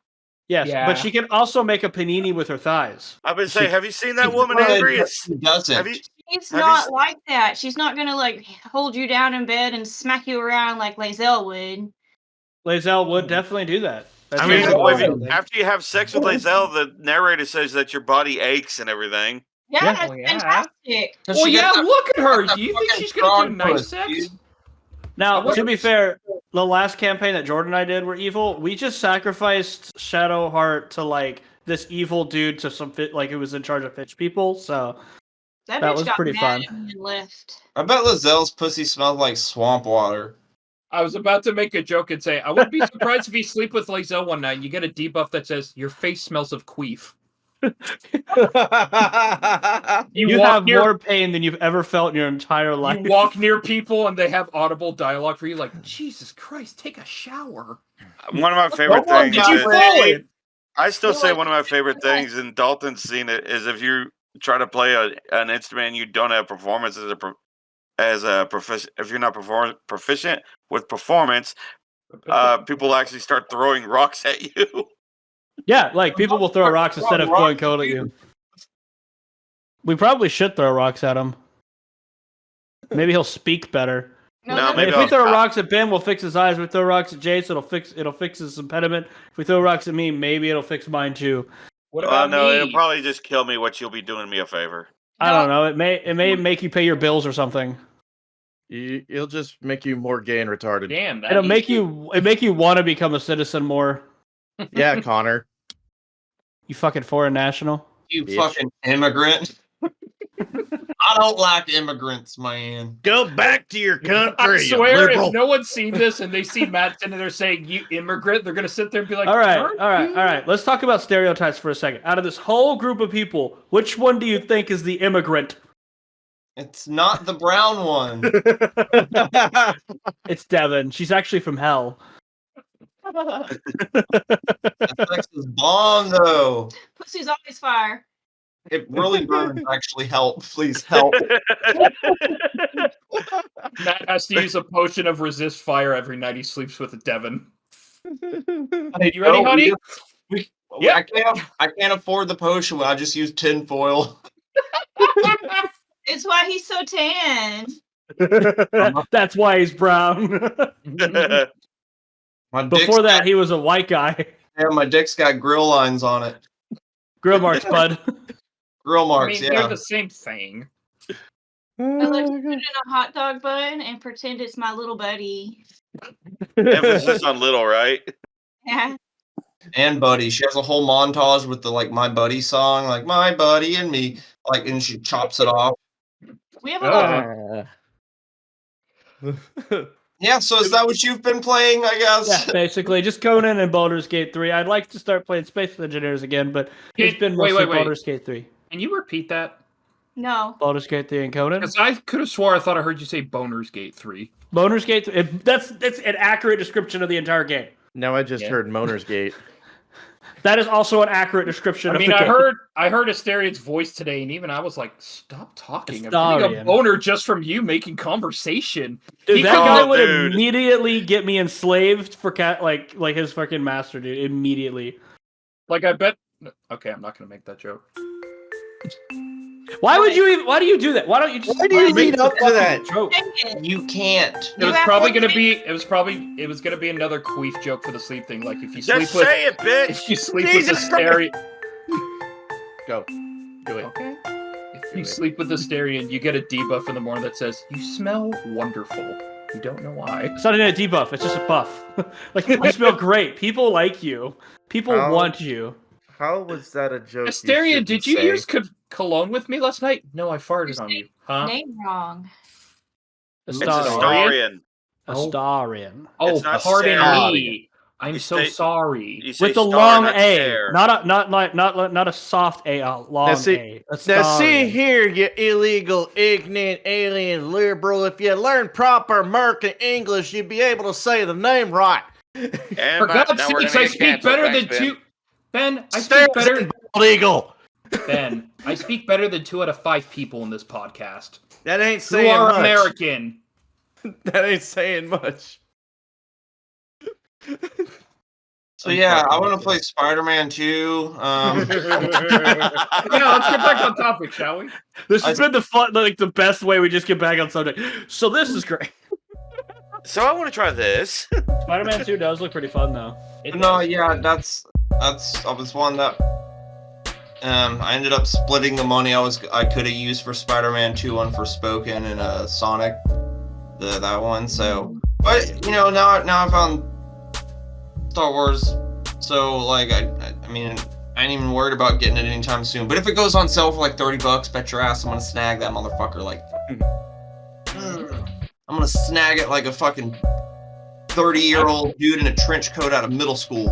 Yes, Yeah. but she can also make a panini with her thighs. I've been saying, have you seen that She woman could, angry? but she doesn't. Have you? She's Have you not s- like that. She's not gonna like hold you down in bed and smack you around like Lazelle would. Lazelle would definitely do that. That's I mean, definitely well, what I think. after you have sex with Lazelle, the narrator says that your body aches and everything. Yeah, Yeah. that's Oh, yeah. fantastic. Well, yeah, look at her. Do you think she's gonna do nice sex? Now, I wonder- to be fair, the last campaign that Jordan and I did were evil. We just sacrificed Shadowheart to like this evil dude to some like who was in charge of fish people. So That That bitch was got pretty mad fun. at me and left. I bet Lazelle's pussy smells like swamp water. I was about to make a joke and say I wouldn't be surprised if you sleep with Lazelle one night and you get a debuff that says your face smells of queef. you walk have near, more pain than you've ever felt in your entire life. You walk near people and they have audible dialogue for you, like Jesus Christ, take a shower. One of my favorite Come on, things. Did you is- fall in? I still say one of my favorite things in Dalton's scene is if you try to play an instrument and you don't have performance if you're not proficient with performance, people actually start throwing rocks at you. Yeah, like people will throw rocks instead of throwing code at you. We probably should throw rocks at him. Maybe he'll speak better. No, maybe If we I'll- throw rocks at Ben, we'll fix his eyes. If we throw rocks at Jace, it'll fix his impediment. If we throw rocks at me, maybe it'll fix mine too. What about no, me? it'll probably just kill me. What you'll be doing me a favor. I don't know. It may make you pay your bills or something. It'll just make you more gay and retarded. Damn, that It'll make you want to become a citizen more. Yeah, Connor. You fucking foreign national. You Bitch. fucking immigrant. I don't like immigrants, man. Go back to your country. I you swear, liberal. if no one's seen this and they see Matt sitting there saying "you immigrant," they're gonna sit there and be like, All right, "Aren't all right, you?" all right. Let's talk about stereotypes for a second. Out of this whole group of people, which one do you think is the immigrant? It's not the brown one. It's Devan. She's actually from hell. That sex is bomb, though. Pussy's always fire. It really burns. Actually, help. Please help. Matt has to use a potion of resist fire every night he sleeps with a Devon. Hey, you ready, No, honey? Yeah. I can't afford the potion. I just use tinfoil. It's why he's so tan. That's why he's brown. My dick's Before that, he was a white guy. yeah, my dick's got grill lines on it. Grill marks, bud. Grill I marks, mean, yeah. they're the same thing. I like to put it in a hot dog bun and pretend it's my little buddy. Emphasis on little, right? Yeah. And Buddy. She has a whole montage with the like My Buddy song, like My Buddy and Me, like, and she chops it off. We have a lot of Yeah, so is that what you've been playing, I guess? Yeah, basically, just Conan and Baldur's Gate 3. I'd like to start playing Space Engineers again, but it's been Wait, mostly wait. Baldur's Gate 3. Can you repeat that? no. Baldur's Gate 3 and Conan. Because I could have swore I thought I heard you say Boner's Gate 3. Baldur's Gate 3. That's an accurate description of the entire game. Now I just Yeah. heard Moaner's Gate. That is also an accurate description I of mean, the I game. heard Asterian's voice today, and even I was like, "Stop talking! I'm getting a Astarion. boner just from you making conversation." Dude, He that could- guy Oh, would dude. immediately get me enslaved for like his fucking master, dude. Immediately. Like, I bet. Okay, I'm not gonna make that joke. Why would you even? Why do you do that? Why don't you just? Why do you make lead up the to that? fucking joke? Take it. You can't. It was have probably one gonna thing- be. It was gonna be another queef joke for the sleep thing. Like, if you Just sleep with, say it, bitch. if you sleep Jesus with Asterion, Go. Do it. okay. If Do you it. sleep with Asterion, you get a debuff in the morning that says, "You smell wonderful." You don't know why. It's not even a debuff. It's just a buff. Like you smell great. People like you. People How- want you. How was that a joke? Asterion, shouldn't did you say? use cologne with me last night? No, I farted on you. Huh? Name wrong. It's Astarion? Astarion. Astarion. Oh, It's not pardon Astarion. me. I'm You so say- sorry. You say With the star, long not A, stare. not a soft A, a long Now see- A. Now see Astarion. here, you illegal, ignorant, alien, liberal. If you learn proper American English, you'd be able to say the name right. And For God's now we're sakes, gonna I get speak canceled. better Thanks, than Ben. two. Ben, I speak better. Bald Eagle. Ben, I speak better than 2 out of 5 people in this podcast. That ain't Who saying are much. American. That ain't saying much. So yeah, I want to play Spider-Man 2. Yeah, let's get back on topic, shall we? This has been the best way we just get back on subject. So this is great. So I want to try this. Spider-Man 2 does look pretty fun though. No, yeah, that's I was one that I ended up splitting the money I could have used for Spider-Man 2 on Forspoken and Sonic, that one. So, but you know, now I found Star Wars, so like I mean, I ain't even worried about getting it anytime soon. But if it goes on sale for like $30, bet your ass I'm gonna snag that motherfucker. Like, I'm gonna snag it like a fucking 30-year-old dude in a trench coat out of middle school.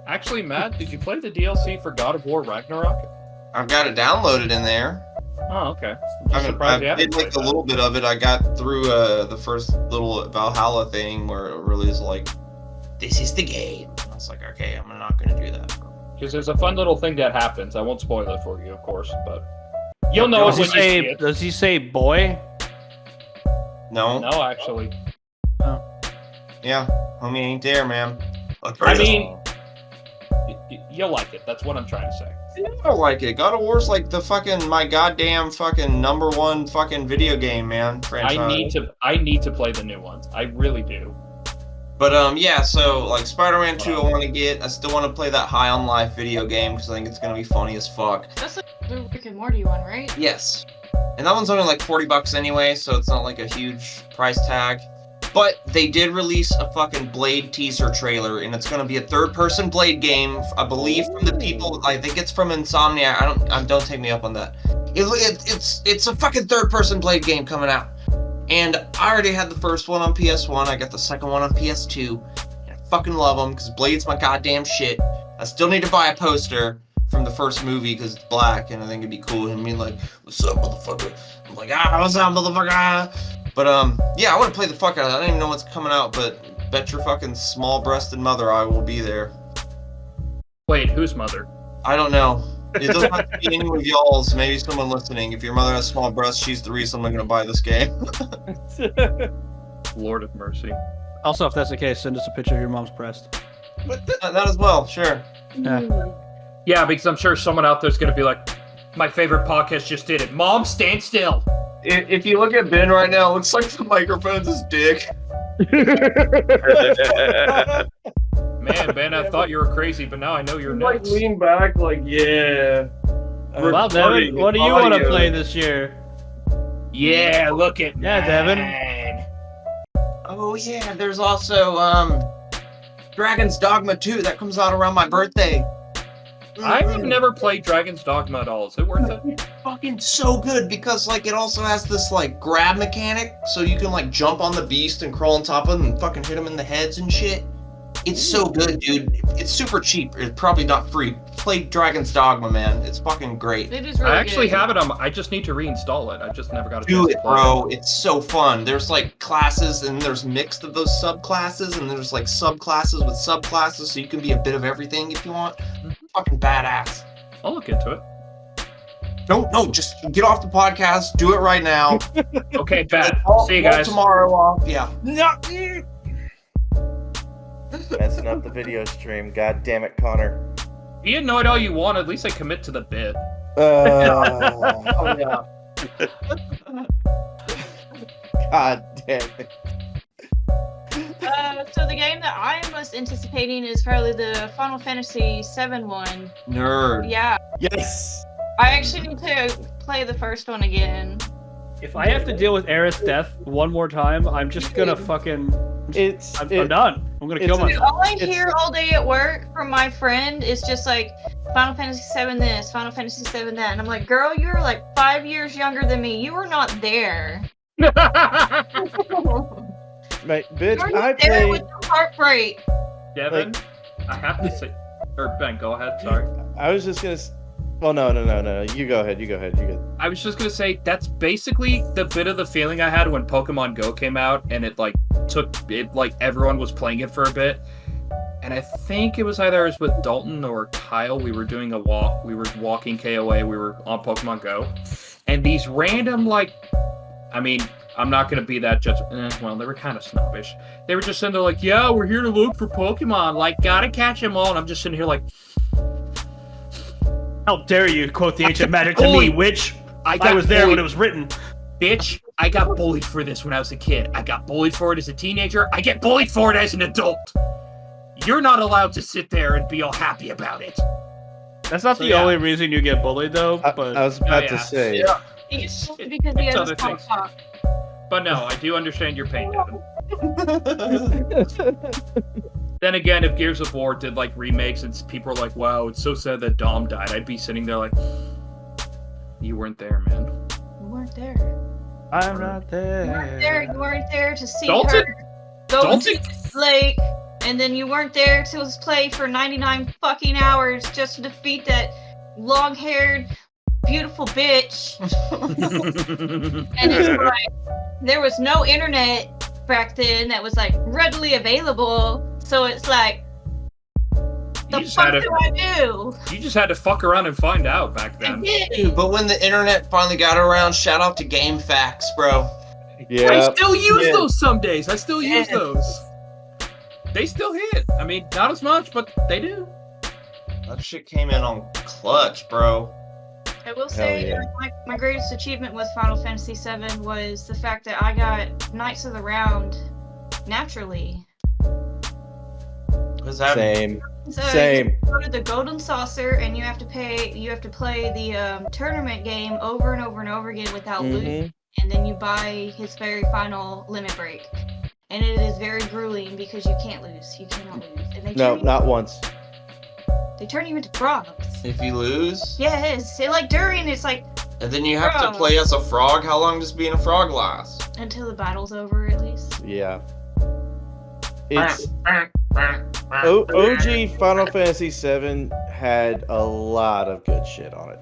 Actually, Matt, did you play the DLC for God of War Ragnarok? I've got it downloaded in there. Oh, okay. I did like a little bit of it. I got through the first little Valhalla thing where it really is like, this is the game. I was like, okay, I'm not gonna do that. Because there's a fun little thing that happens. I won't spoil it for you, of course, but you'll know it when you see it. Does he say boy? No. No, actually. Yeah, homie ain't there, man. I mean, you'll like it. That's what I'm trying to say. I don't like it. God of War's like the fucking my goddamn fucking #1 fucking video game, man. Franchise. I need to play the new ones. I really do. But yeah, so like Spider-Man 2 I want to get. I still want to play that High on Life video game because I think it's gonna be funny as fuck. That's like the Rick and Morty one, right? Yes. And that one's only like $40 anyway, so it's not like a huge price tag. But they did release a fucking Blade teaser trailer, and it's gonna be a third-person Blade game, I believe, from the people. I think it's from Insomniac. Don't take me up on that. It's a fucking third-person Blade game coming out, and I already had the first one on PS1. I got the second one on PS2, and I fucking love them because Blade's my goddamn shit. I still need to buy a poster from the first movie because it's black, and I think it'd be cool. And me like, "What's up, motherfucker?" I'm like, what's up, motherfucker?" But yeah, I want to play the fuck out of it. I don't even know what's coming out, but bet your fucking small-breasted mother I will be there. Wait, whose mother? I don't know. It doesn't have to be any of y'all's. Maybe someone listening. If your mother has small breasts, she's the reason I'm gonna buy this game. Lord of mercy. Also, if that's the case, send us a picture of your mom's breast. That as well, sure. Yeah, because I'm sure someone out there's gonna be like, my favorite podcast just did it. Mom, stand still. If you look at Ben right now, it looks like the microphone's his dick. Man, Ben, I thought you were crazy, but now I know you're Like nuts. lean back, like yeah. Well, Devin, what do you want to play this year? Yeah, look at Yeah, Devin. man. Oh yeah, there's also Dragon's Dogma 2 that comes out around my birthday. I've never played Dragon's Dogma at all. Is it worth it? It's fucking so good because like it also has this like grab mechanic, so you can like jump on the beast and crawl on top of them and fucking hit them in the heads and shit. It's so good, dude. It's super cheap. It's probably not free. Play Dragon's Dogma, man. It's fucking great. It is really I actually good. have it on. I just need to reinstall it. I just never got a chance Do to it, play bro. It's so fun. There's like classes and there's mixed of those subclasses and there's like subclasses with subclasses, so you can be a bit of everything if you want. Fucking badass. I'll look into it. No, just get off the podcast. Do it right now. Okay, bad. See you All guys. tomorrow off. Yeah. Messing up the video stream. God damn it, Connor. Be annoyed all you want. At least I commit to the bit. Oh yeah. God damn it. So the game that I'm most anticipating is probably the Final Fantasy VII one. Nerd. Yeah, Yes. I actually need to play the first one again. If I have to deal with Aerith's death one more time, I'm just gonna fucking. I'm done. I'm gonna kill Dude, myself. all I hear all day at work from my friend is just like Final Fantasy VII this, Final Fantasy VII that, and I'm like, girl, you're like 5 years younger than me. You were not there. Mate, bitch, You're I not there with played. the heartbreak. Devin, I have to say, or Ben, go ahead. Sorry. I was just gonna. Well, no. You go ahead. You good. I was just gonna say that's basically the bit of the feeling I had when Pokemon Go came out, and it like took it like everyone was playing it for a bit. and I think it was either I was with Dalton or Kyle. We were doing a walk. We were walking KOA. We were on Pokemon Go, and these random I mean, I'm not gonna be that well, they were kind of snobbish. They were just sitting there like, yeah, we're here to look for Pokemon. Like, gotta catch them all. And I'm just sitting here like, how dare you quote the ancient magic to me, which I was there when it was written. Bitch, I got bullied for this when I was a kid. I got bullied for it as a teenager. I get bullied for it as an adult. You're not allowed to sit there and be all happy about it. That's not the only reason you get bullied, though. But I was about to say. Yeah. Because he has a small cock. But no, I do understand your pain, Devin. Then again, if Gears of War did like remakes and people are like, wow, it's so sad that Dom died, I'd be sitting there like, you weren't there, man. You weren't there. I'm not there. You weren't there to see Dalton? her go to the lake, and then you weren't there to play for 99 fucking hours just to defeat that long-haired, beautiful bitch. And it's like, there was no internet back then that was like readily available, so it's like, the fuck do I do? You just had to fuck around and find out back then. Dude, but when the internet finally got around, shout out to GameFAQs, bro. Yeah. I still use those some days. I still use those. They still hit. I mean, not as much, but they do. That shit came in on clutch, bro. I will say my greatest achievement with Final Fantasy VII was the fact that I got Knights of the Round naturally. Same. So Same. You go to the Golden Saucer, and you have to play the tournament game over and over and over again without losing, and then you buy his very final limit break, and it is very grueling because you can't lose. You cannot lose. And they not once. They turn you into frogs. If you lose? Yes. It's like. And then you have to play as a frog? How long does being a frog last? Until the battle's over, at least. Yeah. It's OG Final Fantasy VII had a lot of good shit on it.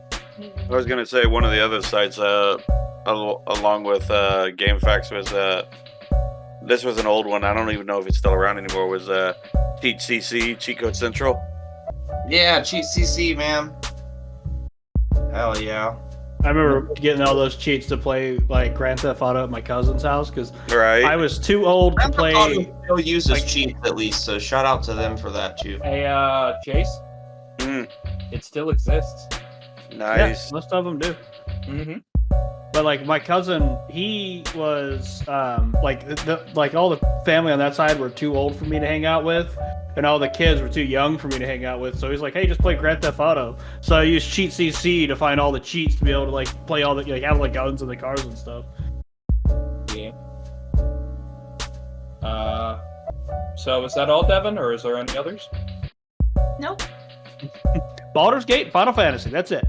I was gonna say one of the other sites, along with GameFAQs, was this was an old one. I don't even know if it's still around anymore. Was Cheat CC, Cheat Code Central? Yeah, Cheat CC, man. Hell yeah. I remember getting all those cheats to play like Grand Theft Auto at my cousin's house because I was too old to play. Grand Theft Auto still uses cheats at least, so shout out to them for that too. Hey, Chase. It still exists. Nice. Yeah, most of them do. But like my cousin, he was like all the family on that side were too old for me to hang out with, and all the kids were too young for me to hang out with. So he's like, "Hey, just play Grand Theft Auto." So I used Cheat CC to find all the cheats to be able to like play all the have like guns in the cars and stuff. Yeah. So is that all, Devin, or is there any others? Nope. Baldur's Gate, Final Fantasy. That's it.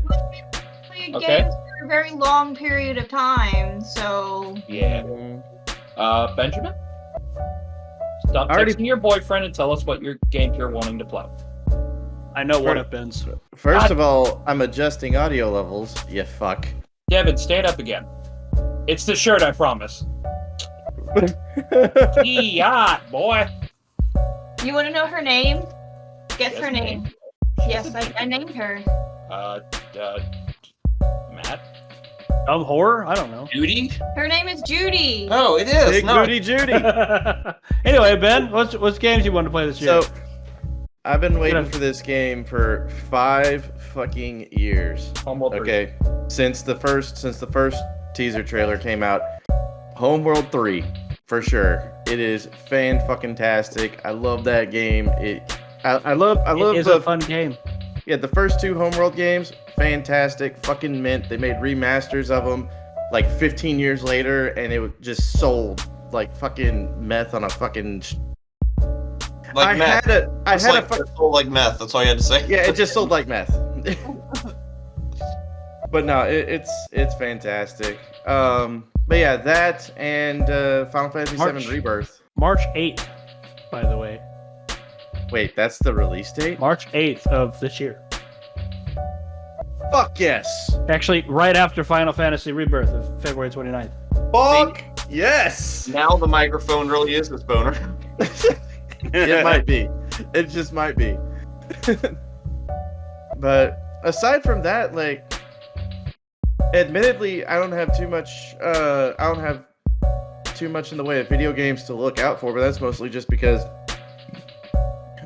Played games for a very long period of time, so. Yeah. Benjamin? Stop texting your boyfriend and tell us what your game you're wanting to play. I know what it been. First of all, I'm adjusting audio levels. You fuck. Devin, stand up again. It's the shirt, I promise. Yeah, boy. You want to know her name? Guess her name. Yes, I named her. Matt? Horror? I don't know. Judy? Her name is Judy. Oh, it is. Big Booty Judy. Anyway, Ben, what's games you want to play this year? So, I've been waiting for this game for 5 fucking years. Okay, since the first teaser trailer came out, Homeworld 3 for sure. It is fan-fucking-tastic. I love that game. I love It's a fun game. Yeah, the first 2 Homeworld games, fantastic, fucking mint. They made remasters of them like 15 years later, and it just sold like fucking meth on a fucking. Like meth. Sold like meth. That's all you had to say. Yeah, it just sold like meth. But no, it's fantastic. But yeah, that and Final Fantasy VII Rebirth. March 8th, by the way. Wait, that's the release date? March 8th of this year. Fuck yes! Actually, right after Final Fantasy Rebirth of February 29th. Fuck yes! Now the microphone really is this boner. It might be. It just might be. But aside from that, like, admittedly, I don't have too much in the way of video games to look out for, but that's mostly just because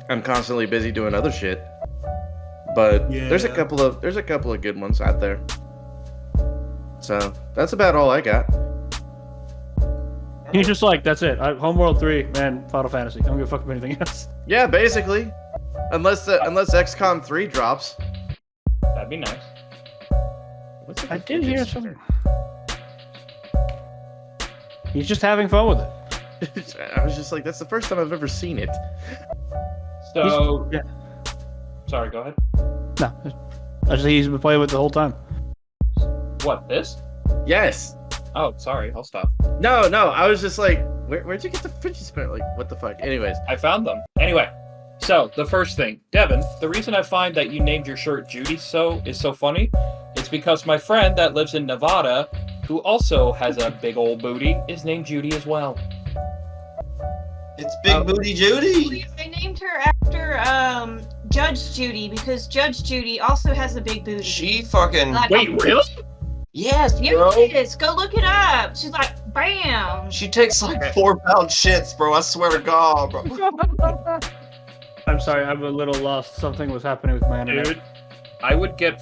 I'm constantly busy doing other shit. But there's a couple of good ones out there. So that's about all I got. He's just like, that's it. Homeworld 3, man, Final Fantasy. I don't give a fuck about anything else. Yeah, basically. Unless XCOM 3 drops. That'd be nice. I did hear something. He's just having fun with it. I was just like, that's the first time I've ever seen it. So, yeah. Sorry, go ahead. No, I just he's been playing with it the whole time. What, this? Yes. Oh, sorry, I'll stop. No, I was just like, where'd you get the fidget spinner? Like, what the fuck? Anyways. I found them. Anyway, so the first thing, Devin, the reason I find that you named your shirt Judy is so funny, it's because my friend that lives in Nevada, who also has a big old booty, is named Judy as well. It's Big Booty Judy. I named her after Judge Judy because Judge Judy also has a big booty. She fucking... Like, Wait, really? Yes, yeah, bro. it is. Go look it up. She's like, bam. She takes like 4-pound shits, bro. I swear to God, bro. I'm sorry, I'm a little lost. Something was happening with my internet. Dude, I would get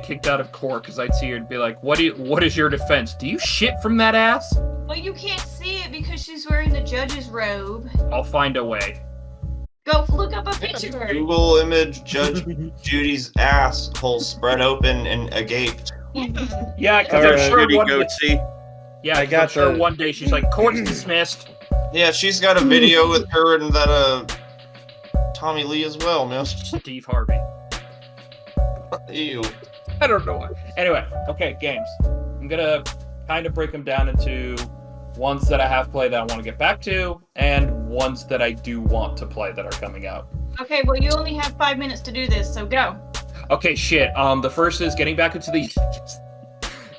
kicked out of court because I'd see her and be like, what is your defense? Do you shit from that ass? Well, you can't see it because she's wearing the judge's robe. I'll find a way. Go look up a picture of her. Google image Judge Judy's asshole spread open and agape. Yeah, because I'm sure Judy one day, Goatsy. yeah, 'cause I'm sure one day she's like, court's dismissed. Yeah, she's got a video with her and that Tommy Lee as well, man. Steve Harvey. Ew. I don't know why. Anyway, okay, games. I'm gonna kind of break them down into ones that I have played that I want to get back to, and ones that I do want to play that are coming out. Okay, well, you only have 5 minutes to do this, so go. Okay, shit. The first is getting back into the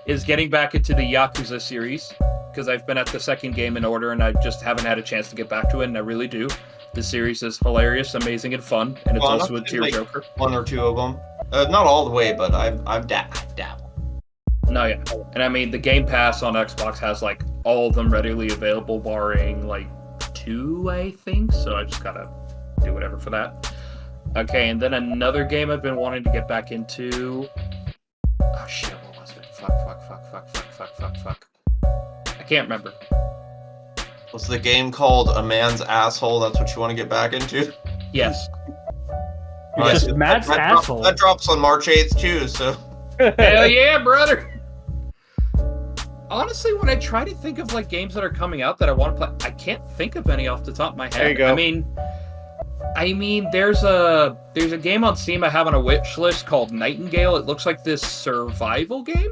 Yakuza series, because I've been at the second game in order and I just haven't had a chance to get back to it, and I really do. The series is hilarious, amazing, and fun, and it's also a tearjerker. One or two of them. Not all the way, but I've dabbled. No, yeah. And I mean, the Game Pass on Xbox has, like, all of them readily available, barring, like, 2, I think, so I just gotta do whatever for that. Okay, and then another game I've been wanting to get back into... Oh, shit, what was it? Fuck. I can't remember. What's the game called? A Man's Asshole? That's what you want to get back into? Yes. Yes, Matt's asshole. That drops on March 8th, too, so... Hell yeah, brother! Honestly, when I try to think of like games that are coming out that I want to play, I can't think of any off the top of my head. There you go. I mean, there's a game on Steam I have on a wish list called Nightingale. It looks like this survival game,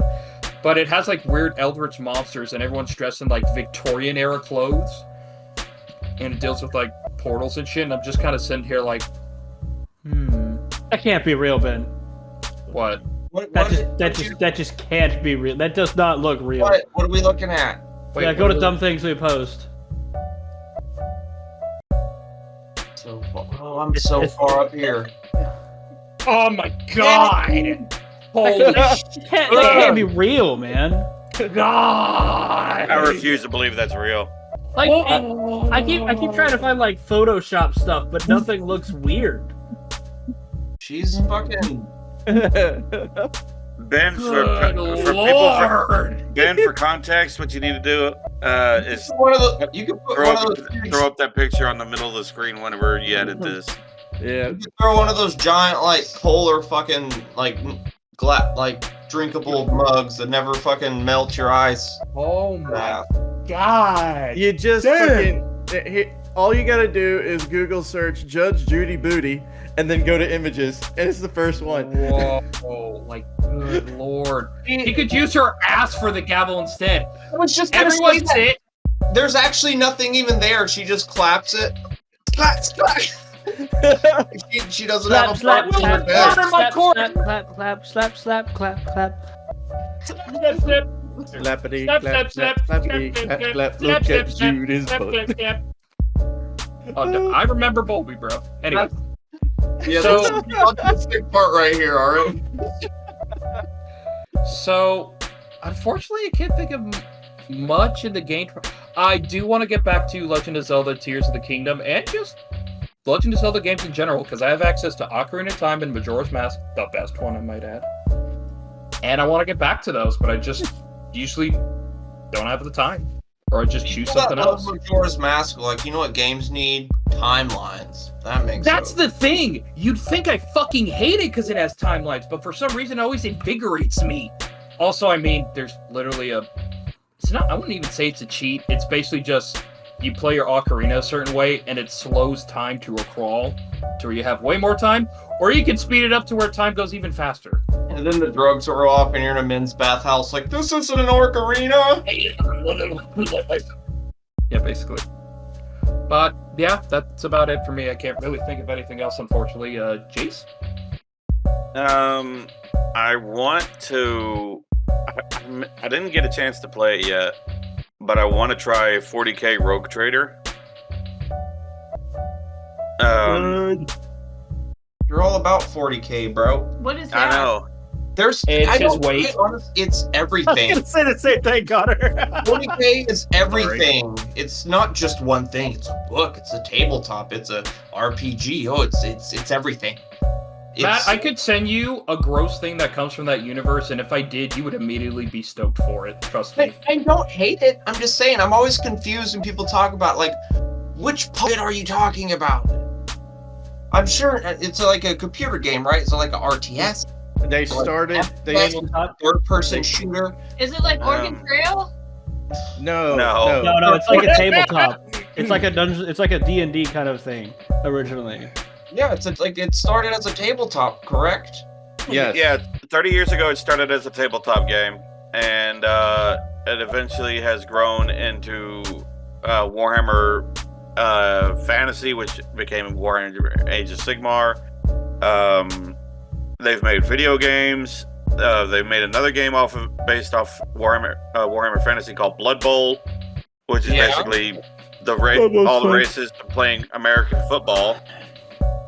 but it has like weird eldritch monsters and everyone's dressed in like Victorian era clothes, and it deals with like portals and shit. And I'm just kind of sitting here like, That can't be real, Ben. what? That just can't be real. That does not look real. What are we looking at? Wait, Yeah, go to dumb things we post. I'm so far up here. Oh my god! Holy That can't be real, man. god! I refuse to believe that's real. Like, I keep trying to find like Photoshop stuff, but nothing looks weird. She's fucking... Ben, for context, what you need to do is You can put one of those throw up that picture on the middle of the screen whenever you edit this. Yeah. You can throw one of those giant, like, polar fucking, like drinkable mugs that never fucking melt your ice. Oh my god! You just fucking... All you gotta do is Google search Judge Judy Booty, and then go to images, and it's the first one. Whoa, like, good lord. He could use her ass for the gavel instead. I was just gonna Everyone say sit. There's actually nothing even there. She just claps it. Clap. She doesn't have a Slap, button on her back. slap. Slappity, Slap, clap, slap, slappity, clap, clap. Look at Judy's butt. Oh, no, I remember Bulby, bro. Anyway, Yeah, So- so the sick part right here, all right? so unfortunately, I can't think of much in the game. I do want to get back to Legend of Zelda: Tears of the Kingdom and just Legend of Zelda games in general because I have access to Ocarina of Time and Majora's Mask, the best one I might add. And I want to get back to those, but I just usually don't have the time, or I just choose People something that love else. Majora's Mask, like, you know what games need? Timelines. That makes That's sense. the thing. You'd think I fucking hate it because it has timelines, but for some reason, it always invigorates me. Also, I mean, there's literally a. It's not. I wouldn't even say it's a cheat. It's basically just you play your ocarina a certain way, and it slows time to a crawl, to where you have way more time, or you can speed it up to where time goes even faster. And then the drugs are off, and you're in a men's bathhouse. Like, this isn't an ocarina. Yeah, basically. But yeah, that's about it for me. I can't really think of anything else, unfortunately. Jace? I want to. I didn't get a chance to play it yet, but I want to try 40K Rogue Trader. You're all about 40K, bro. What is that? I know. There's. It's I his don't- weight. It's everything. say the same thing, Connor. 40K is everything. It's not just one thing. It's a book. It's a tabletop. It's a RPG. Oh, it's everything. Matt, I could send you a gross thing that comes from that universe, and if I did, you would immediately be stoked for it. Trust me. I don't hate it. I'm just saying. I'm always confused when people talk about, like, which puppet are you talking about? I'm sure it's like a computer game, right? It's like a RTS. They started. They Third-person shooter. Is it like Oregon Trail? no. No, it's like a tabletop. It's like a dungeon. It's like a D&D kind of thing originally. Yeah, it started as a tabletop, correct? Yes. Yeah, 30 years ago it started as a tabletop game, and it eventually has grown into Warhammer Fantasy, which became Warhammer Age of Sigmar. They've made video games. They've made another game based off Warhammer Fantasy called Blood Bowl, which is basically all the races playing American football.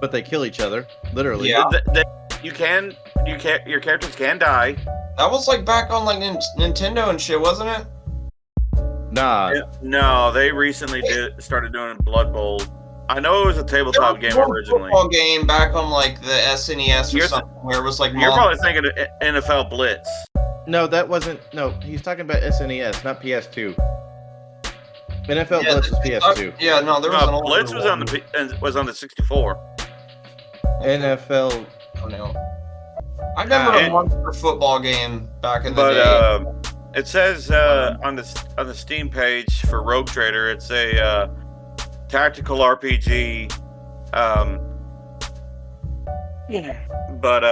But they kill each other, literally. Yeah. Your characters can die. That was like back on like Nintendo and shit, wasn't it? Nah. No, they recently started doing Blood Bowl. I know it was a tabletop game originally. Football game back on like the SNES or something where it was like. You're probably thinking of NFL Blitz. No, that wasn't. No, he's talking about SNES, not PS2. NFL Blitz was PS2. Yeah, no, there was an older Blitz was one. was on the 64. NFL. Oh no. I remember a monster football game back in the day. But it says on the Steam page for Rogue Trader, it's a tactical RPG. But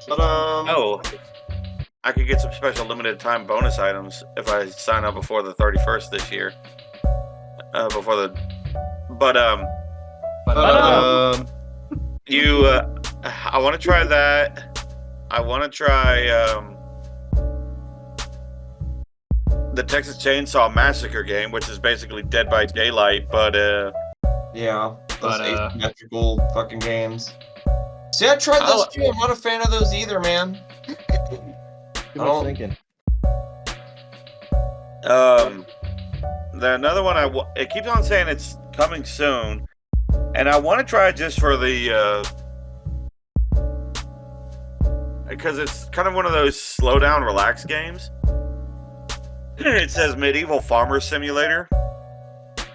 oh, I could get some special limited time bonus items if I sign up before the 31st this year. I want to try that. I want to try the Texas Chainsaw Massacre game, which is basically Dead by Daylight, but yeah, those asymmetrical fucking games. See, I tried those too. I'm not a fan of those either, man. Too much thinking. Another one it keeps on saying it's coming soon, and I want to try it just for the because it's kind of one of those slow down, relax games. It says Medieval Farmer Simulator.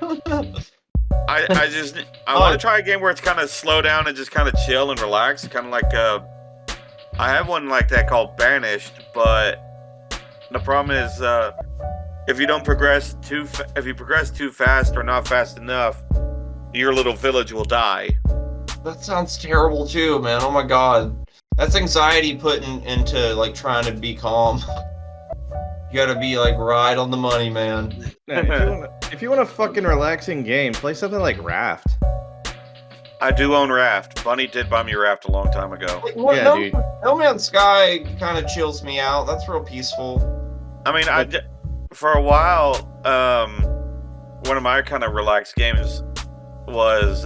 I want to try a game where it's kind of slow down and just kind of chill and relax, kind of like I have one like that called Banished, but the problem is if you progress too fast or not fast enough, your little village will die. That sounds terrible too, man. Oh my god, that's anxiety put into like trying to be calm. You gotta be like right on the money, man. If you want a fucking relaxing game, play something like Raft. I do own Raft. Bunny did buy me Raft a long time ago. Dude. No Man's Sky kind of chills me out. That's real peaceful. I mean, for a while, one of my kind of relaxed games was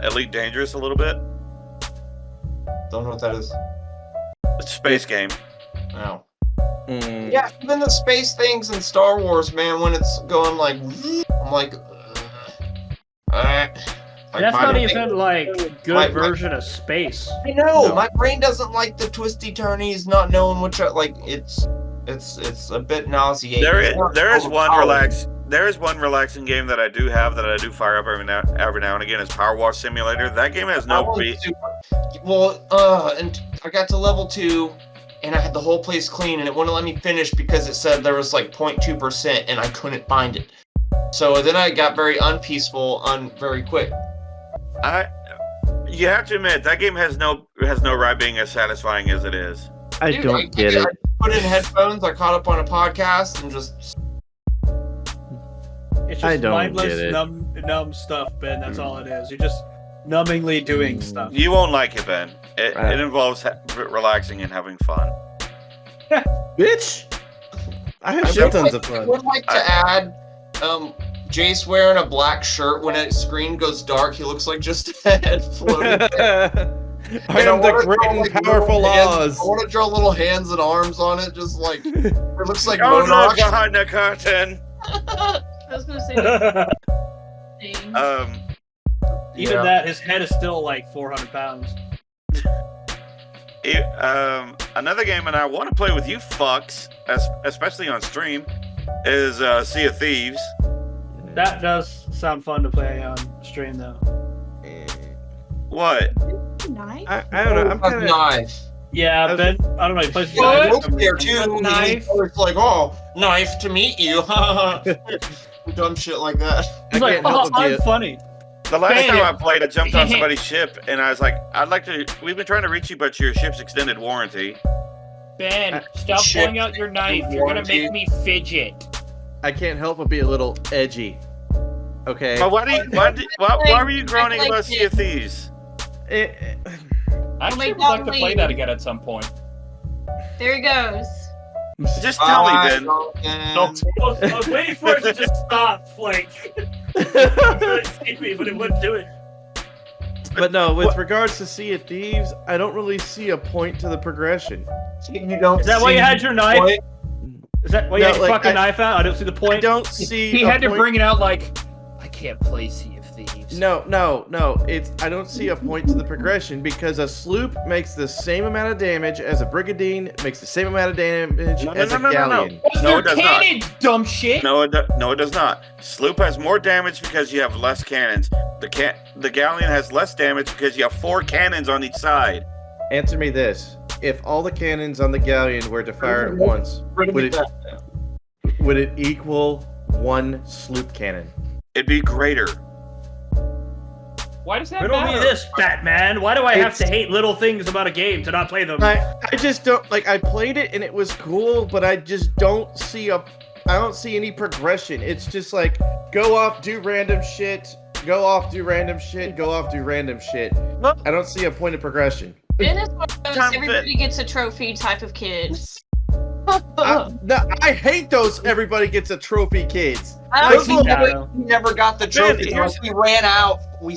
Elite Dangerous a little bit. Don't know what that is. It's a space game. Wow. Yeah, even the space things in Star Wars, man, when it's going like, I'm like, That's not even like good version of space. I know, my brain doesn't like the twisty turnies, not knowing which like it's a bit nauseating. There is one relaxing game that I do have that I do fire up every now and again. Is Power Wash Simulator. That game has no beat. Well, and I got to level 2. And I had the whole place clean, and it wouldn't let me finish because it said there was like 0.2%, and I couldn't find it. So then I got very unpeaceful very quick. You have to admit that game has no right being as satisfying as it is. I don't get it. I put in headphones. I caught up on a podcast and just. It's just mindless, numb stuff, Ben. That's all it is. You're just numbingly doing stuff. You won't like it, Ben. It involves relaxing and having fun. Bitch! I have shit tons of fun. I would like to add, Jace wearing a black shirt. When his screen goes dark, he looks like just a head floating. I am the great and powerful Oz. I want to draw little hands and arms on it, just like it looks like Don't look Monarch. behind the curtain. I was gonna say that. Even that, his head is still like 400 pounds. Another game, and I want to play with you fucks, especially on stream, is Sea of Thieves. That does sound fun to play on stream, though. What? Knife? I don't know. I'm kind of knife. Yeah, Ben. I don't know. He plays there too. Knife. It's like, oh, nice to meet you. Dumb shit like that. He's like, I'm funny. The last time I played, I jumped on somebody's ship, and I was like, we've been trying to reach you, but your ship's extended warranty. Ben, stop pulling out your knife. You're gonna make me fidget. I can't help but be a little edgy. Okay. But why were you groaning about Sea of Thieves? I actually would like to play that again at some point. There he goes. Just tell me, Ben. I was waiting for it to just stop, like. But it wouldn't do it. But no, with regards to Sea of Thieves, I don't really see a point to the progression. You don't. Is that why you had your knife? Point? Is that why you had your fucking knife out? I don't see the point. I don't see. He had to bring it out like, I can't play Sea of Thieves. No. I don't see a point to the progression because a sloop makes the same amount of damage as a brigandine, makes the same amount of damage as a galleon. No, it does not. Dumb shit. No, it does not. Sloop has more damage because you have less cannons. The galleon has less damage because you have 4 cannons on each side. Answer me this: if all the cannons on the galleon were to fire at once, would it equal 1 sloop cannon? It'd be greater. Why does that Riddle matter? me this, Batman. Why do I have to hate little things about a game to not play them? I just don't like. I played it and it was cool, but I just don't see I don't see any progression. It's just like go off, do random shit, go off, do random shit, go off, do random shit. I don't see a point of progression. Ben is one of those everybody gets a trophy type of kids. I hate those everybody gets a trophy kids. We never got the trophy. We ran out. We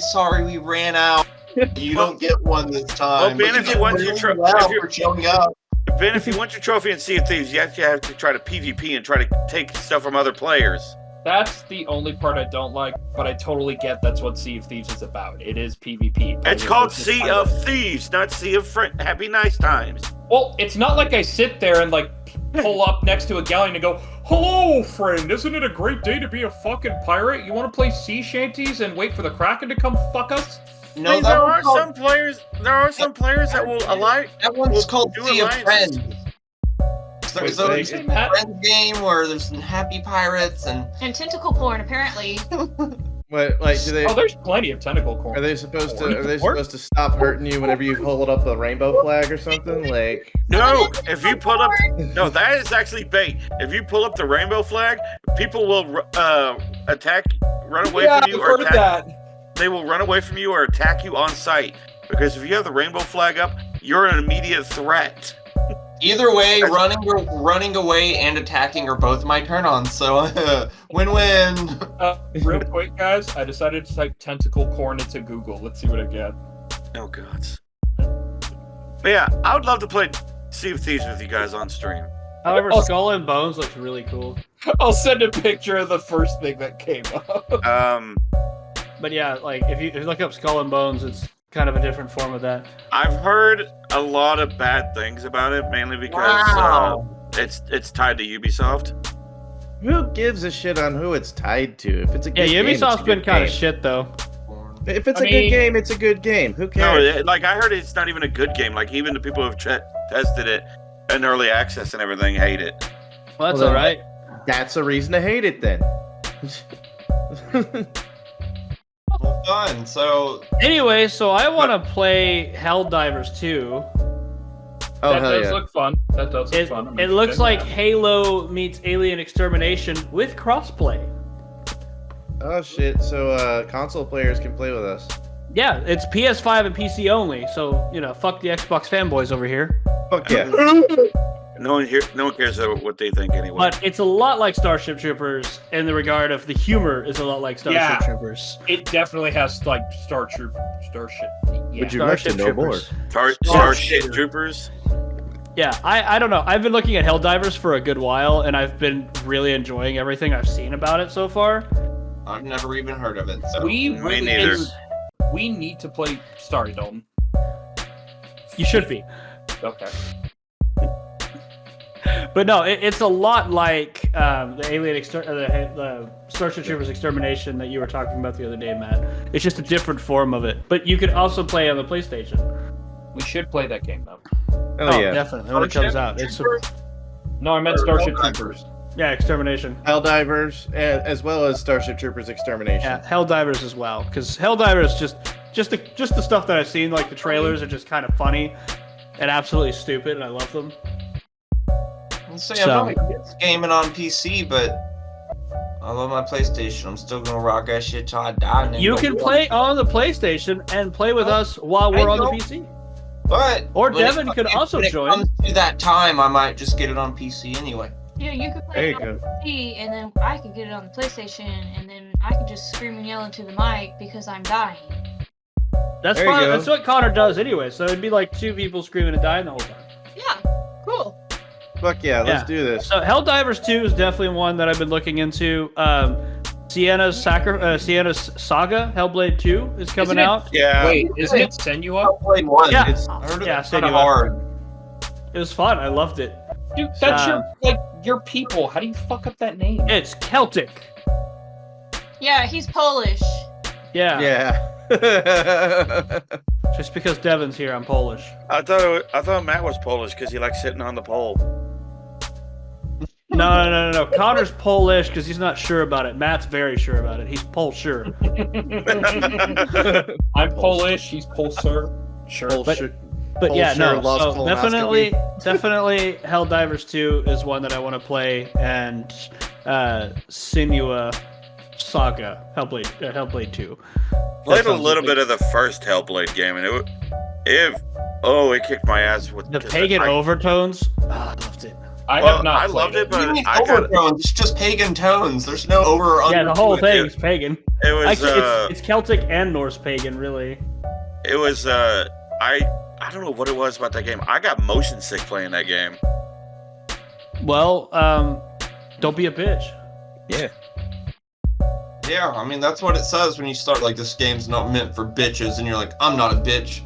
ran out. You don't get one this time. Well, Ben, if you want your trophy, Ben, if you want your trophy in Sea of Thieves, you have to try to PvP and try to take stuff from other players. That's the only part I don't like, but I totally get that's what Sea of Thieves is about. It is PvP. It's called Sea of Thieves, not Sea of Happy Nice Times. Well, it's not like I sit there and like pull up next to a galleon and go, "Hello, friend. Isn't it a great day to be a fucking pirate? You want to play sea shanties and wait for the Kraken to come fuck us?" No, there are some players that will ally. That one's called do Sea of alliances. Friends. There's a friends game where there's some happy pirates and tentacle porn, apparently. What, like, do they? Oh, there's plenty of tentacle corn. Are they supposed to stop hurting you whenever you hold up a rainbow flag or something? Like, no, if you pull up, no, that is actually bait. If you pull up the rainbow flag, people will run away from you, or attack. They will run away from you or attack you on sight. Because if you have the rainbow flag up, you're an immediate threat. Either way, running away and attacking are both my turn-ons, so win-win. Real quick, guys, I decided to type tentacle corn into Google. Let's see what I get. Oh god. But yeah, I would love to play Sea of Thieves with you guys on stream. However, Skull and Bones looks really cool. I'll send a picture of the first thing that came up. But yeah, like if you look up Skull and Bones, it's kind of a different form of that. I've heard a lot of bad things about it, mainly because it's tied to Ubisoft. Who gives a shit on who it's tied to? If it's a good game, Ubisoft's been kind of shit though. If it's a good game, it's a good game. Who cares? No, like I heard it's not even a good game. Like even the people who've tested it in early access and everything hate it. Well, that's all right. That's a reason to hate it then. Well, fun. So anyway, so I want to play Helldivers 2. Oh, that hell does look fun. That does look fun. It looks like Halo meets Alien Extermination with crossplay. Oh shit! So console players can play with us. Yeah, it's PS5 and PC only. So fuck the Xbox fanboys over here. Fuck yeah! No one cares what they think anyway. But it's a lot like Starship Troopers in the regard of the humor is a lot like Starship Troopers. It definitely has like Starship. Yeah. Would you like to know more? Starship Troopers. Yeah, I don't know. I've been looking at Helldivers for a good while, and I've been really enjoying everything I've seen about it so far. I've never even heard of it. So We Me need to play. Sorry, Dalton. You should be. Okay. But no, it's a lot like the Starship Troopers Extermination that you were talking about the other day, Matt. It's just a different form of it. But you could also play on the PlayStation. We should play that game though. Oh yeah, definitely when it comes out. No, I meant Starship Troopers. Yeah, Extermination. Helldivers, as well as Starship Troopers Extermination. Yeah, Helldivers as well, because Helldivers just the stuff that I've seen, like the trailers are just kind of funny and absolutely stupid, and I love them. Let's say I'm probably gaming on PC, but I love my PlayStation. I'm still gonna rock that shit till I die. And then You can play on the PlayStation and play with us while we're on the PC. But Or Devin could also join. When it comes to that time, I might just get it on PC anyway. Yeah, you could play it on PC, and then I could get it on the PlayStation, and then I could just scream and yell into the mic because I'm dying. That's There you fine. go. That's what Connor does anyway. So it'd be like two people screaming and dying the whole time. Yeah, cool. Fuck yeah, let's do this. So Helldivers 2 is definitely one that I've been looking into. Sienna's Saga, Hellblade 2 is coming out. Yeah. Wait, isn't it Senua? Played one. Yeah. It's kind Senua. of hard. It was fun. I loved it. Dude, that's your people. How do you fuck up that name? It's Celtic. Yeah, he's Polish. Yeah. Yeah. Just because Devin's here, I'm Polish. I thought Matt was Polish because he likes sitting on the pole. No. Connor's Polish because he's not sure about it. Matt's very sure about it. He's Pol-sure. I'm Polish. He's Polsur. Sure. But yeah, no. loves So definitely Helldivers 2 is one that I want to play, and Senua Saga Hellblade 2. Played a little bit of the first Hellblade game, and it kicked my ass with The pagan overtones. I loved it. I have not. I loved it, What do you but mean I got overtones? It's just pagan tones. There's no over or under. Yeah, the whole to it. thing is pagan. it was Actually, it's Celtic and Norse pagan, really. it was I don't know what it was about that game. I got motion sick playing that game. Well, don't be a bitch. Yeah. Yeah, I mean that's what it says when you start like this game's not meant for bitches, and you're like, I'm not a bitch.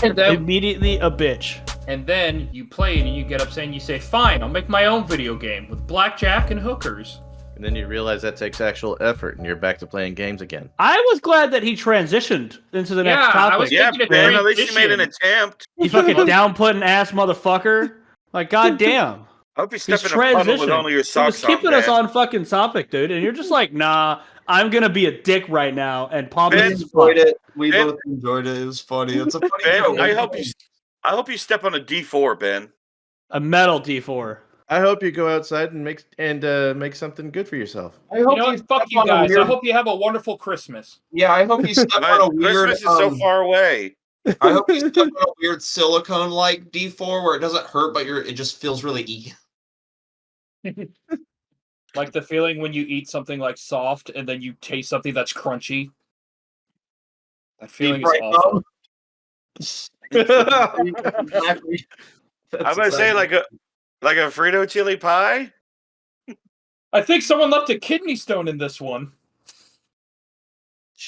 And then, Immediately a bitch. and then you play it and you get upset and you say, fine, I'll make my own video game with blackjack and hookers. And then you realize that takes actual effort, and you're back to playing games again. I was glad that he transitioned into the next Yeah, I topic. was Yeah, thinking of man, at least you made an transition. attempt. You fucking down-putting ass motherfucker. Like, goddamn. I hope you He's step in a puddle with transitioning. only your He was socks on, keeping us man. on fucking topic, dude. And you're just like, nah, I'm going to be a dick right now and pop Ben, this Enjoyed it. We Ben- both enjoyed it. It was funny. It's a funny Ben, joke. I hope you step on a D4, Ben. a metal D4. I hope you go outside and make something good for yourself. I You hope know you what? Fuck step you on a guys. I weird- hope you have a wonderful Christmas. Yeah, I hope you step on a weird. Christmas is so far away. I hope he's stuck on a weird silicone-like D4 where it doesn't hurt, but it just feels really Like the feeling when you eat something like soft and then you taste something that's crunchy. That feeling is awful. Exactly. I'm gonna say like a Frito chili pie. I think someone left a kidney stone in this one.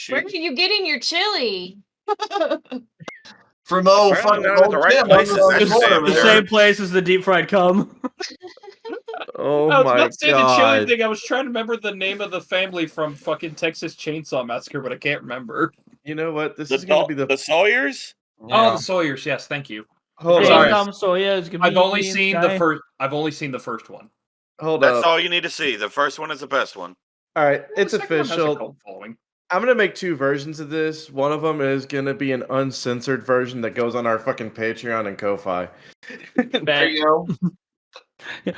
Where are you getting your chili? From Apparently fucking not at the old right Tim places, on that's the corner for The there. same place as the deep fried cum. Oh I was my about to say the chili god. thing. I was trying to remember the name of the family from fucking Texas Chainsaw Massacre, but I can't remember. You know what? This The, is gonna be the Sawyers. Oh, the Sawyers. Yes, thank you. Hold Sorry. on. Tom Sawyer's I've only convenience seen guy. the first. I've only seen the first one. Hold That's up. all you need to see. The first one is the best one. All right, Well, it's the second one has a official. cult following. I'm gonna make 2 versions of this. One of them is gonna be an uncensored version that goes on our fucking Patreon and Ko-fi. There you go.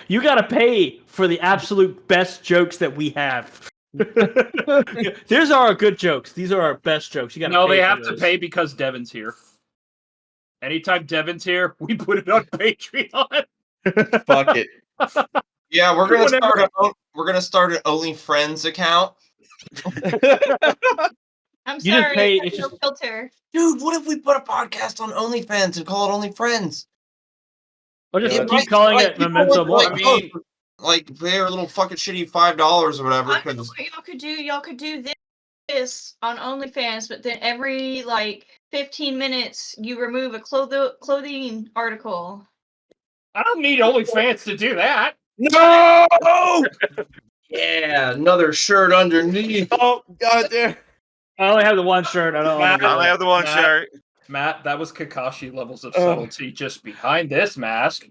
You gotta pay for the absolute best jokes that we have. These are our good jokes. These are our best jokes. You gotta No, pay they for have to those. pay because Devan's here. Anytime Devan's here, we put it on Patreon. Fuck it. Yeah, we're gonna Whenever- start an OnlyFriends account. I'm You just sorry, pay- I have it's no just- filter. Dude, what if we put a podcast on OnlyFans and call it OnlyFriends? Or just Yeah, keep might- calling like, it people Memento would, Mori. like, I mean- like pay a little fucking shitty $5 or whatever. I know Because what y'all could do. Y'all could do this on OnlyFans, but then every like 15 minutes you remove a clothing article. I don't need OnlyFans to do that. No! yeah, another shirt underneath. Oh god damn. I only have the one shirt. I don't. Matt, I only have the one Matt. shirt. Matt, that was Kakashi levels of Oh. subtlety. Just behind this mask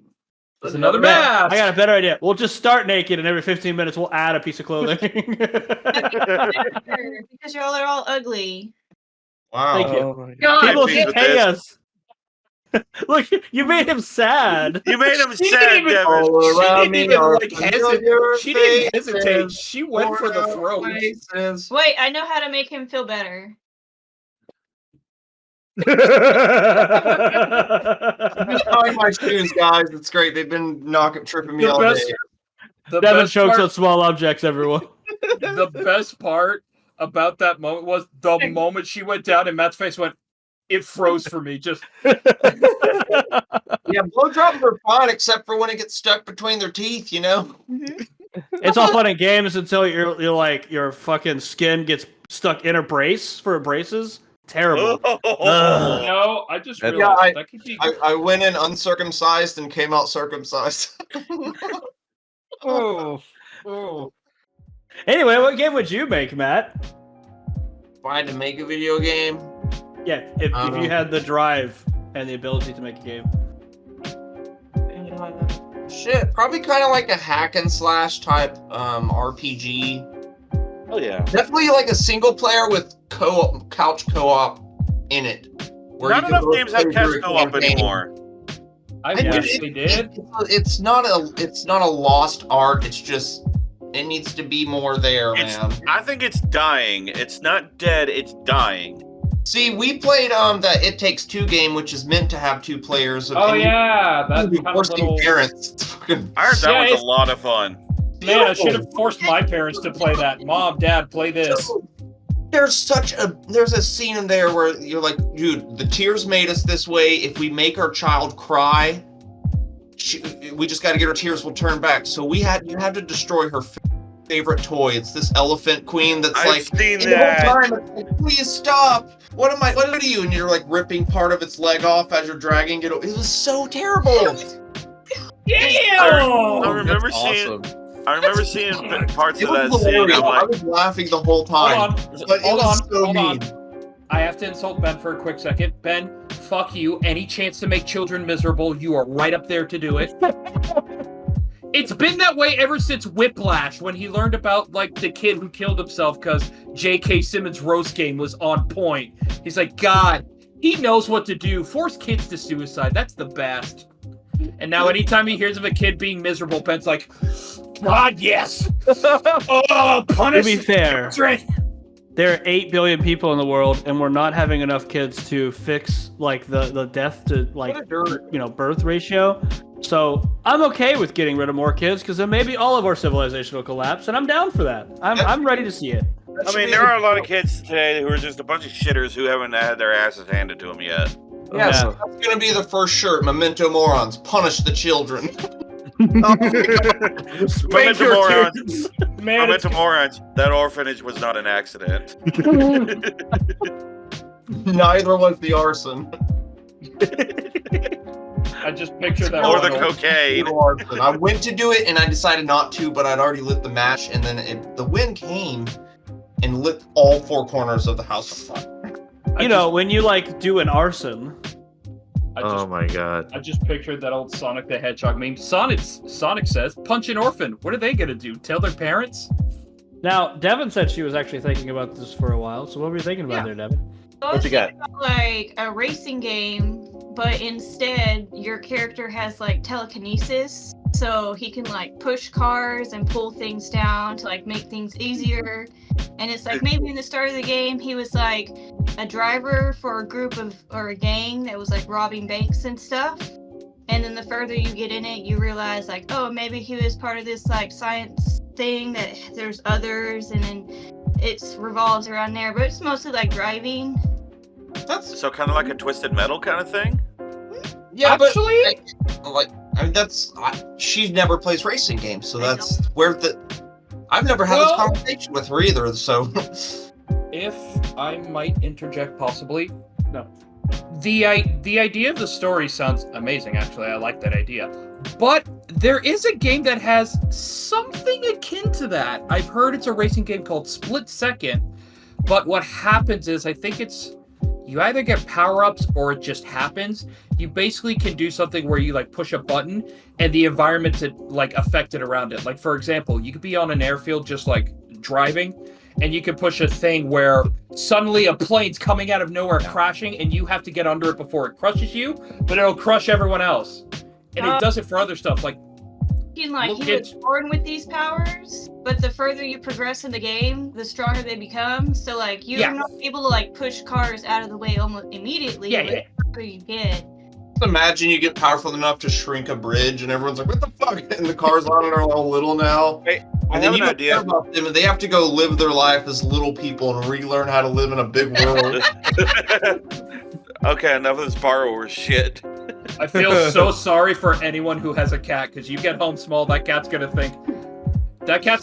is Another another mask. mask. I got a better idea. We'll just start naked, and every 15 minutes we'll add a piece of clothing. Because y'all are all ugly. Wow. Thank you. Oh my god. God, People pleased should with pay this. us. Look, you made him sad. You made him She sad, didn't even- Devin. All She around didn't me even are like familiar hesitate. She didn't hesitate. faces, She went for the worn out throat. faces. Wait, I know how to make him feel better. I'm just tying my shoes, guys. It's great. They've been tripping me The all best- day. The Devin best chokes part, on small objects, everyone. the best part about that moment was the moment she went down and Matt's face went. It froze for me. Just Yeah, blowjobs are fine, except for when it gets stuck between their teeth. You know. It's all fun and games until you're like your fucking skin gets stuck in a brace for braces. Terrible. Ugh. no. I just Yeah, realized that could be. I went in uncircumcised and came out circumcised. Oh. Anyway, what game would you make, Matt? If I had to make a video game, Yeah, if you had the drive and the ability to make a game. shit, probably kind of like a hack and slash type RPG. Oh yeah. Definitely like a single player with couch co-op in it. where Not you can enough both games have play couch through a co-op campaign. anymore. I I wish think they did. It's not a lost art. It's just it needs to be more there, man. I think it's dying. It's not dead. It's dying. See, we played that It Takes Two game, which is meant to have 2 players. Oh yeah, that's That's kind of forcing little. parents. It's fucking- I heard that Yeah, was it's- a lot of fun. Man, I should have forced my parents to play that. Mom, Dad, play this. There's a scene in there where you're like, dude, the tears made us this way. If we make our child cry, we just got to get her tears will turn back. So you had to destroy her favorite toy. It's this elephant queen that's I've like, seen and the that. whole time it's like, please stop. What are you? And you're like ripping part of its leg off as you're dragging it. It was so terrible. I remember That's seeing. awesome. I remember seeing parts It of that was scene. hilarious. I'm I like, was laughing the whole time. Hold on, But it was so hold mean. on. I have to insult Ben for a quick second. Ben, fuck you. Any chance to make children miserable, you are right up there to do it. It's been that way ever since Whiplash, when he learned about like the kid who killed himself because J.K. Simmons' roast game was on point. He's like, God, he knows what to do. Force kids to suicide. That's the best. And now anytime he hears of a kid being miserable, Ben's like, God, yes. Oh, To punish be fair, children. there are 8 billion people in the world, and we're not having enough kids to fix like the death to like birth ratio. So I'm okay with getting rid of more kids because then maybe all of our civilization will collapse, and I'm down for that. I'm ready to see it. I mean, there are a lot of kids today who are just a bunch of shitters who haven't had their asses handed to them yet. Yes, that's gonna be the first shirt. Memento morons, punish the children. Memento morons. Memento morons. That orphanage was not an accident. Neither was the arson. I just pictured that. Or the cocaine. I went to do it and I decided not to, but I'd already lit the match, and then the wind came and lit all 4 corners of the house on fire. When you like do an arson. Oh my god. I just pictured that old Sonic the Hedgehog meme. Sonic says, punch an orphan. What are they gonna do? Tell their parents? Now, Devan said she was actually thinking about this for a while. So what were you thinking about there, Devan? What you got? Like a racing game, but instead your character has like telekinesis, so he can like push cars and pull things down to like make things easier. And it's like maybe in the start of the game he was like a driver for a group of or a gang that was like robbing banks and stuff. And then the further you get in it, you realize like, oh, maybe he was part of this like science thing that there's others, and then it revolves around there. But it's mostly like driving. That's so kind of like a Twisted Metal kind of thing. Yeah, actually, she never plays racing games, so that's where I've never had this conversation with her either. So, if I might interject, possibly, no. The idea of the story sounds amazing. Actually, I like that idea. But there is a game that has something akin to that. I've heard it's a racing game called Split Second. But what happens is, I think it's you either get power-ups or it just happens. You basically can do something where you like push a button and the environment's like affected around it. Like, for example, you could be on an airfield just like driving, and you can push a thing where suddenly a plane's coming out of nowhere crashing, and you have to get under it before it crushes you, but it'll crush everyone else. And it does it for other stuff. Like, he was born with these powers, but the further you progress in the game, the stronger they become. So like you're not able to like push cars out of the way almost immediately. The further you get. Imagine you get powerful enough to shrink a bridge, and everyone's like, "What the fuck?" And the cars on it are all little now. Hey, I and have then you an idea. About them, and they have to go live their life as little people and relearn how to live in a big world. Okay, enough of this borrower shit. I feel so sorry for anyone who has a cat, because you get home small, that cat's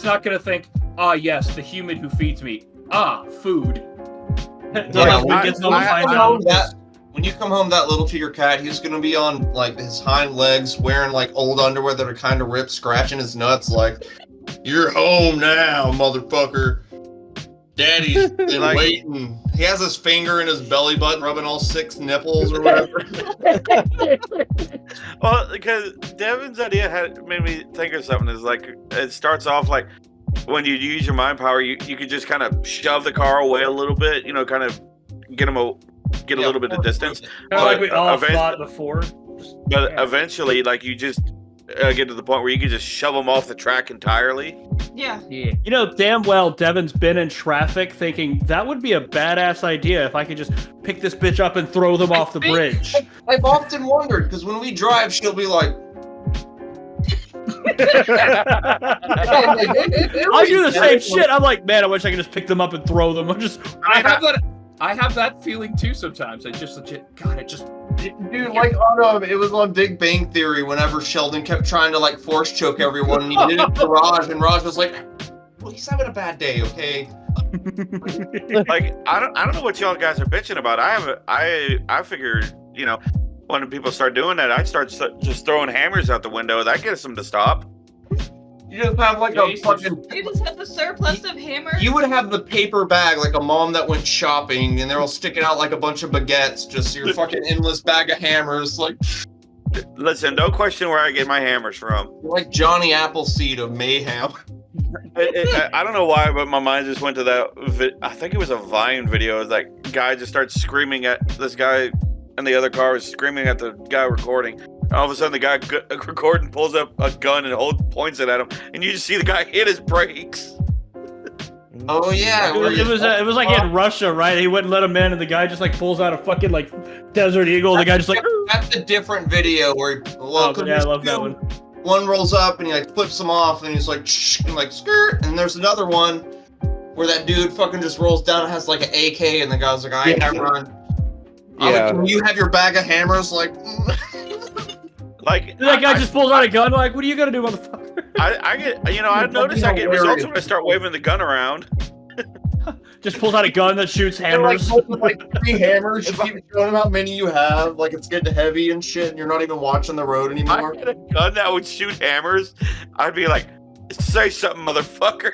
not gonna think, ah, yes, the human who feeds me. Ah, food. When you come home that little to your cat, he's gonna be on like his hind legs, wearing like old underwear that are kind of ripped, scratching his nuts like, "You're home now, motherfucker. Daddy's been waiting." He has his finger in his belly button, rubbing all 6 nipples or whatever. Well, because Devin's idea made me think of something. Is like it starts off like when you use your mind power, you could just kind of shove the car away a little bit, kind of get a little bit of distance. Kind of like we all thought before. But eventually, like you just get to the point where you can just shove them off the track entirely. Yeah. Damn well Devin's been in traffic thinking that would be a badass idea if I could just pick this bitch up and throw them off the bridge. I've often wondered, because when we drive, she'll be like, I do the same shit. I'm like, man, I wish I could just pick them up and throw them. I have that feeling too sometimes. Dude, like it was on Big Bang Theory whenever Sheldon kept trying to like force choke everyone, and he did it to Raj, and Raj was like, "Well, he's having a bad day, okay?" Like I don't know what y'all guys are bitching about. I figured, when people start doing that, I'd start just throwing hammers out the window. That gets them to stop. You just have like a fucking. You just have the surplus of hammers. You would have the paper bag like a mom that went shopping, and they're all sticking out like a bunch of baguettes. Just your fucking endless bag of hammers, like. Listen, don't question where I get my hammers from. You're like Johnny Appleseed of mayhem. I don't know why, but my mind just went to that. I think it was a Vine video. That guy just starts screaming at this guy, and the other car was screaming at the guy recording. All of a sudden, the guy recording pulls up a gun and points it at him, and you just see the guy hit his brakes. Oh yeah, It was like in Russia, right? He wouldn't let him in, and the guy just like pulls out a fucking like Desert Eagle. And the guy just like. That's a different video where. Well, Oh, yeah, I love that one. One rolls up and he like flips him off, and he's like, shh, and like skirt. And there's another one where that dude fucking just rolls down and has like an AK, and the guy's like, I can't run. Yeah. Can you have your bag of hammers? Like. Like that guy just pulls out a gun. Like, what are you gonna do, motherfucker? I get, I've noticed I get results when I start waving the gun around. Just pulls out a gun that shoots hammers. Like 3 hammers. You keep showing them how many you have. Like it's getting heavy and shit, and you're not even watching the road anymore. I had a gun that would shoot hammers. I'd be like, say something, motherfucker.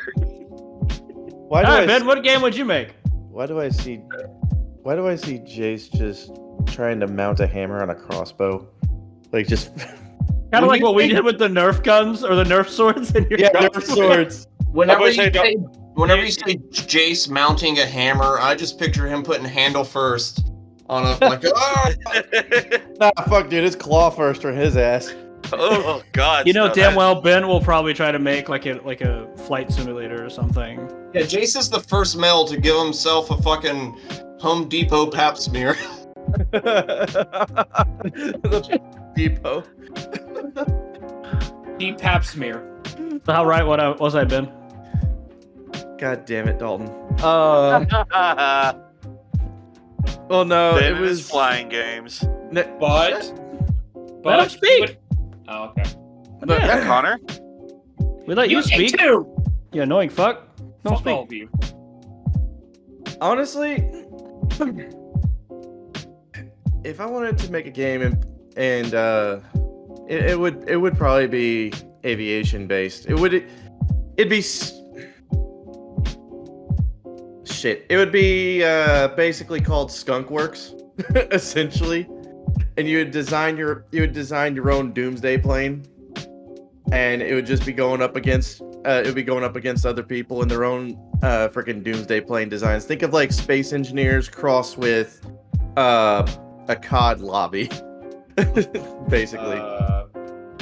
Why do Ben, what game would you make? Why do I see Jace just trying to mount a hammer on a crossbow? Like just kind of like what we did with the Nerf guns or the Nerf swords in your Nerf swords. Whenever you say Jace mounting a hammer, I just picture him putting handle first on a like. Nah, fuck, dude, it's claw first for his ass. Oh God! You know damn well Ben will probably try to make like a flight simulator or something. Yeah, Jace is the first male to give himself a fucking Home Depot pap smear. Depot. Deep pap smear. So how right was I, Ben? God damn it, Dalton. Oh no, Ben it was flying games. But let him speak. Oh, okay. Yeah, Connor. We let you speak. Too. You annoying fuck. Don't Fuck speak. all of you. Honestly, if I wanted to make a game and it would probably be aviation based. It'd be shit. It would be basically called Skunk Works, essentially. And you would design your own doomsday plane, and it would just be going up against other people in their own freaking doomsday plane designs. Think of like Space Engineers cross with a COD lobby, basically.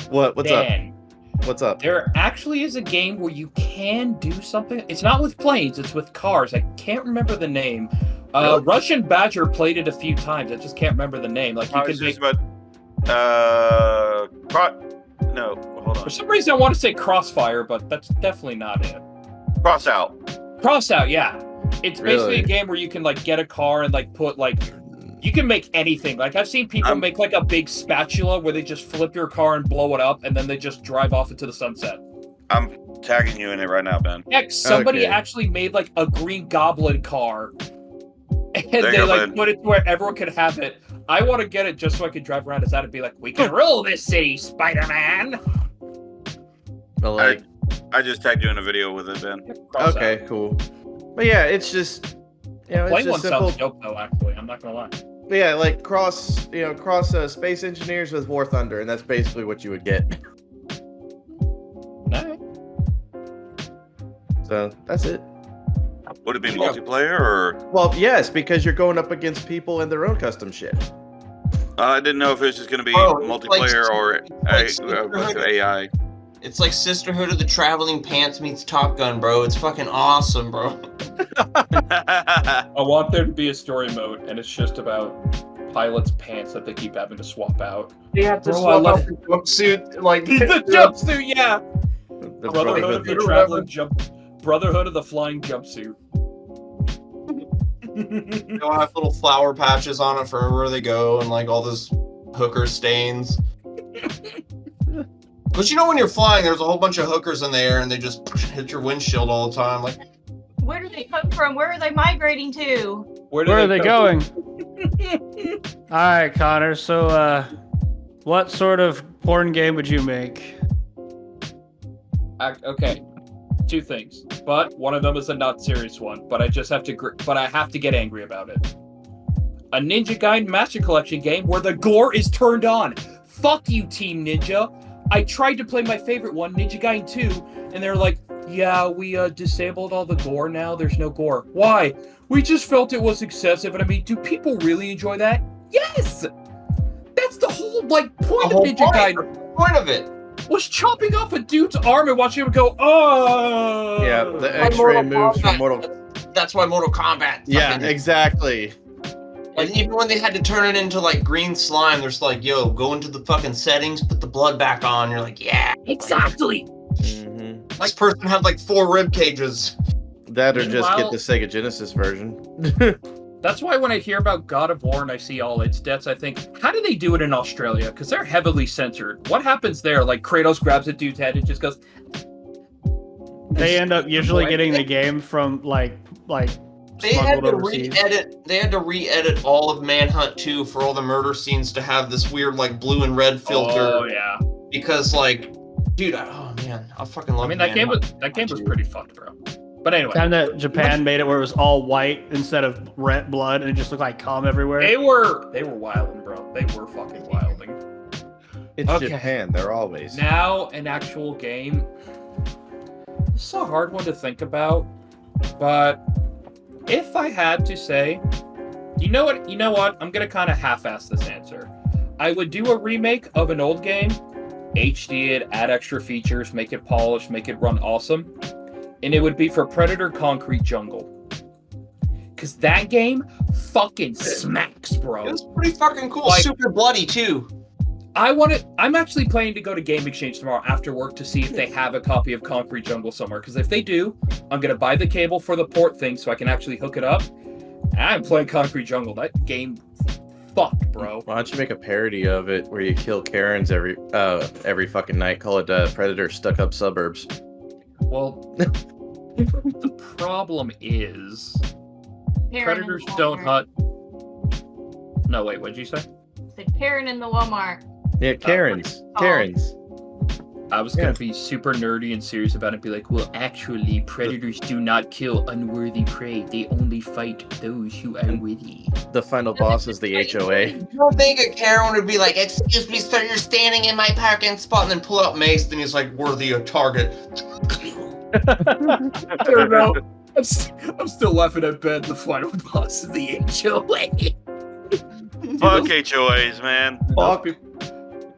What's Dan, up? What's up? there actually is a game where you can do something. It's not with planes, it's with cars. I can't remember the name. Really? Russian Badger played it a few times. I just can't remember the name. Like you I can was make. just about. No, hold For on. some reason, I want to say Crossfire, but that's definitely not it. Cross out. Crossout, yeah. It's basically Really? a game where you can like get a car and like put like. You can make anything. Like I've seen people make like a big spatula where they just flip your car and blow it up, and then they just drive off into the sunset. I'm tagging you in it right now, Ben. Heck, somebody Okay. actually made like a Green Goblin car, and There you they go, like Ben. put it where everyone could have it. I want to get it just so I can drive around as that and be like, "We can rule this city, Spider-Man." But like, I just tagged you in a video with it, Ben. Cross okay, cool. But yeah, it's just it's Play one just simple. sounds dope though. Actually, I'm not gonna lie. But yeah, like cross Space Engineers with War Thunder, and that's basically what you would get. Alright. So that's it. Would it be multiplayer or? Well, yes, because you're going up against people and their own custom shit. I didn't know if it was just going to be Oh, it's multiplayer like or AI. It's like Sisterhood of the Traveling Pants meets Top Gun, bro. It's fucking awesome, bro. I want there to be a story mode, and it's just about pilots' pants that they keep having to swap out. They have to Bro, I swap love out the jumpsuit, like the jumpsuit, yeah. The Brotherhood of the traveling Brotherhood of the flying jumpsuit. They'll have little flower patches on it for wherever they go, and like all those hooker stains. But you know, when you're flying, there's a whole bunch of hookers in the air, and they just hit your windshield all the time. Like, Where do they come from? Where are they migrating to? Where Where are they come going? All right, Connor. So, what sort of porn game would you make? Okay, two things, but one of them is a not serious one. But I just have to. But I have to get angry about it. A Ninja Gaiden Master Collection game where the gore is turned on. Fuck you, Team Ninja. I tried to play my favorite one, Ninja Gaiden 2, and they're like, "Yeah, we disabled all the gore now. There's no gore. Why? We just felt it was excessive." And I mean, do people really enjoy that? Yes. That's the whole point of Ninja Gaiden. Point of it. was chopping off a dude's arm and watching him go, oh! Yeah, the X-ray moves from Mortal. That's why Mortal Kombat. Yeah, fucking- exactly. Like, even when they had to turn it into, like, green slime, there's like, yo, go into the fucking settings, put the blood back on. You're like, yeah. Exactly! This person had, like, 4 rib cages. That or just Meanwhile- get the Sega Genesis version. That's why when I hear about God of War and I see all its deaths, I think, how do they do it in Australia? Because they're heavily censored. What happens there? Like, Kratos grabs a dude's head and just goes... They end up usually getting the game from, like They had smuggled to overseas. re-edit all of Manhunt 2 for all the murder scenes to have this weird, like, blue and red filter. Oh, yeah. Because, like, dude, oh, man, I fucking love I mean, that game was pretty fucked, bro. But anyway. Time that Japan made it where it was all white instead of red blood and it just looked like cum everywhere. They were wilding, bro. They were fucking wilding. It's Okay. Japan, they're always. Now, an actual game. This is a hard one to think about, but if I had to say, you know what? I'm gonna kind of half-ass this answer. I would do a remake of an old game, HD it, add extra features, make it polished, make it run awesome, and it would be for Predator Concrete Jungle. Cause that game fucking smacks, bro. It was pretty fucking cool. Like- Super bloody, too. I'm actually planning to go to Game Exchange tomorrow after work to see if they have a copy of Concrete Jungle somewhere. Because if they do, I'm going to buy the cable for the port thing so I can actually hook it up. And I'm playing Concrete Jungle. That game fucked, bro. Why don't you make a parody of it where you kill Karens every fucking night? Call it Predator Stuck Up Suburbs. Well, the problem is predators don't hunt. No, wait, what'd you say? Said Karen in the Walmart. Yeah, Karens. Karens. I was going to be super nerdy and serious about it and be like, well, actually, predators do not kill unworthy prey. They only fight those who are worthy. The final boss is the HOA. You don't think a Karen would be like, excuse me, sir, you're standing in my parking spot, and then pull out mace, then he's like, worthy of target. I don't know. I'm still laughing at Ben, the final boss of the HOA. Fuck HOAs, man. Fuck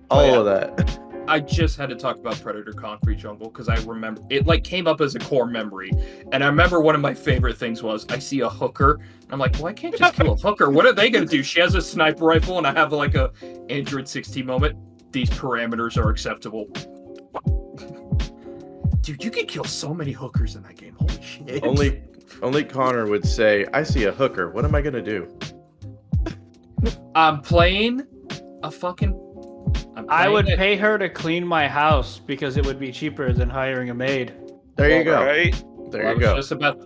all of that. I just had to talk about Predator Concrete Jungle because I remember it like came up as a core memory, and I remember one of my favorite things was I see a hooker. I'm like, well, I can't just kill a hooker. What are they gonna do? She has a sniper rifle, and I have like a Android 16 moment. These parameters are acceptable. Dude, you can kill so many hookers in that game. Holy shit! Only Connor would say, "I see a hooker. What am I gonna do?" I'm playing a fucking. I would pay her to clean my house because it would be cheaper than hiring a maid. There you go. Right? There you go.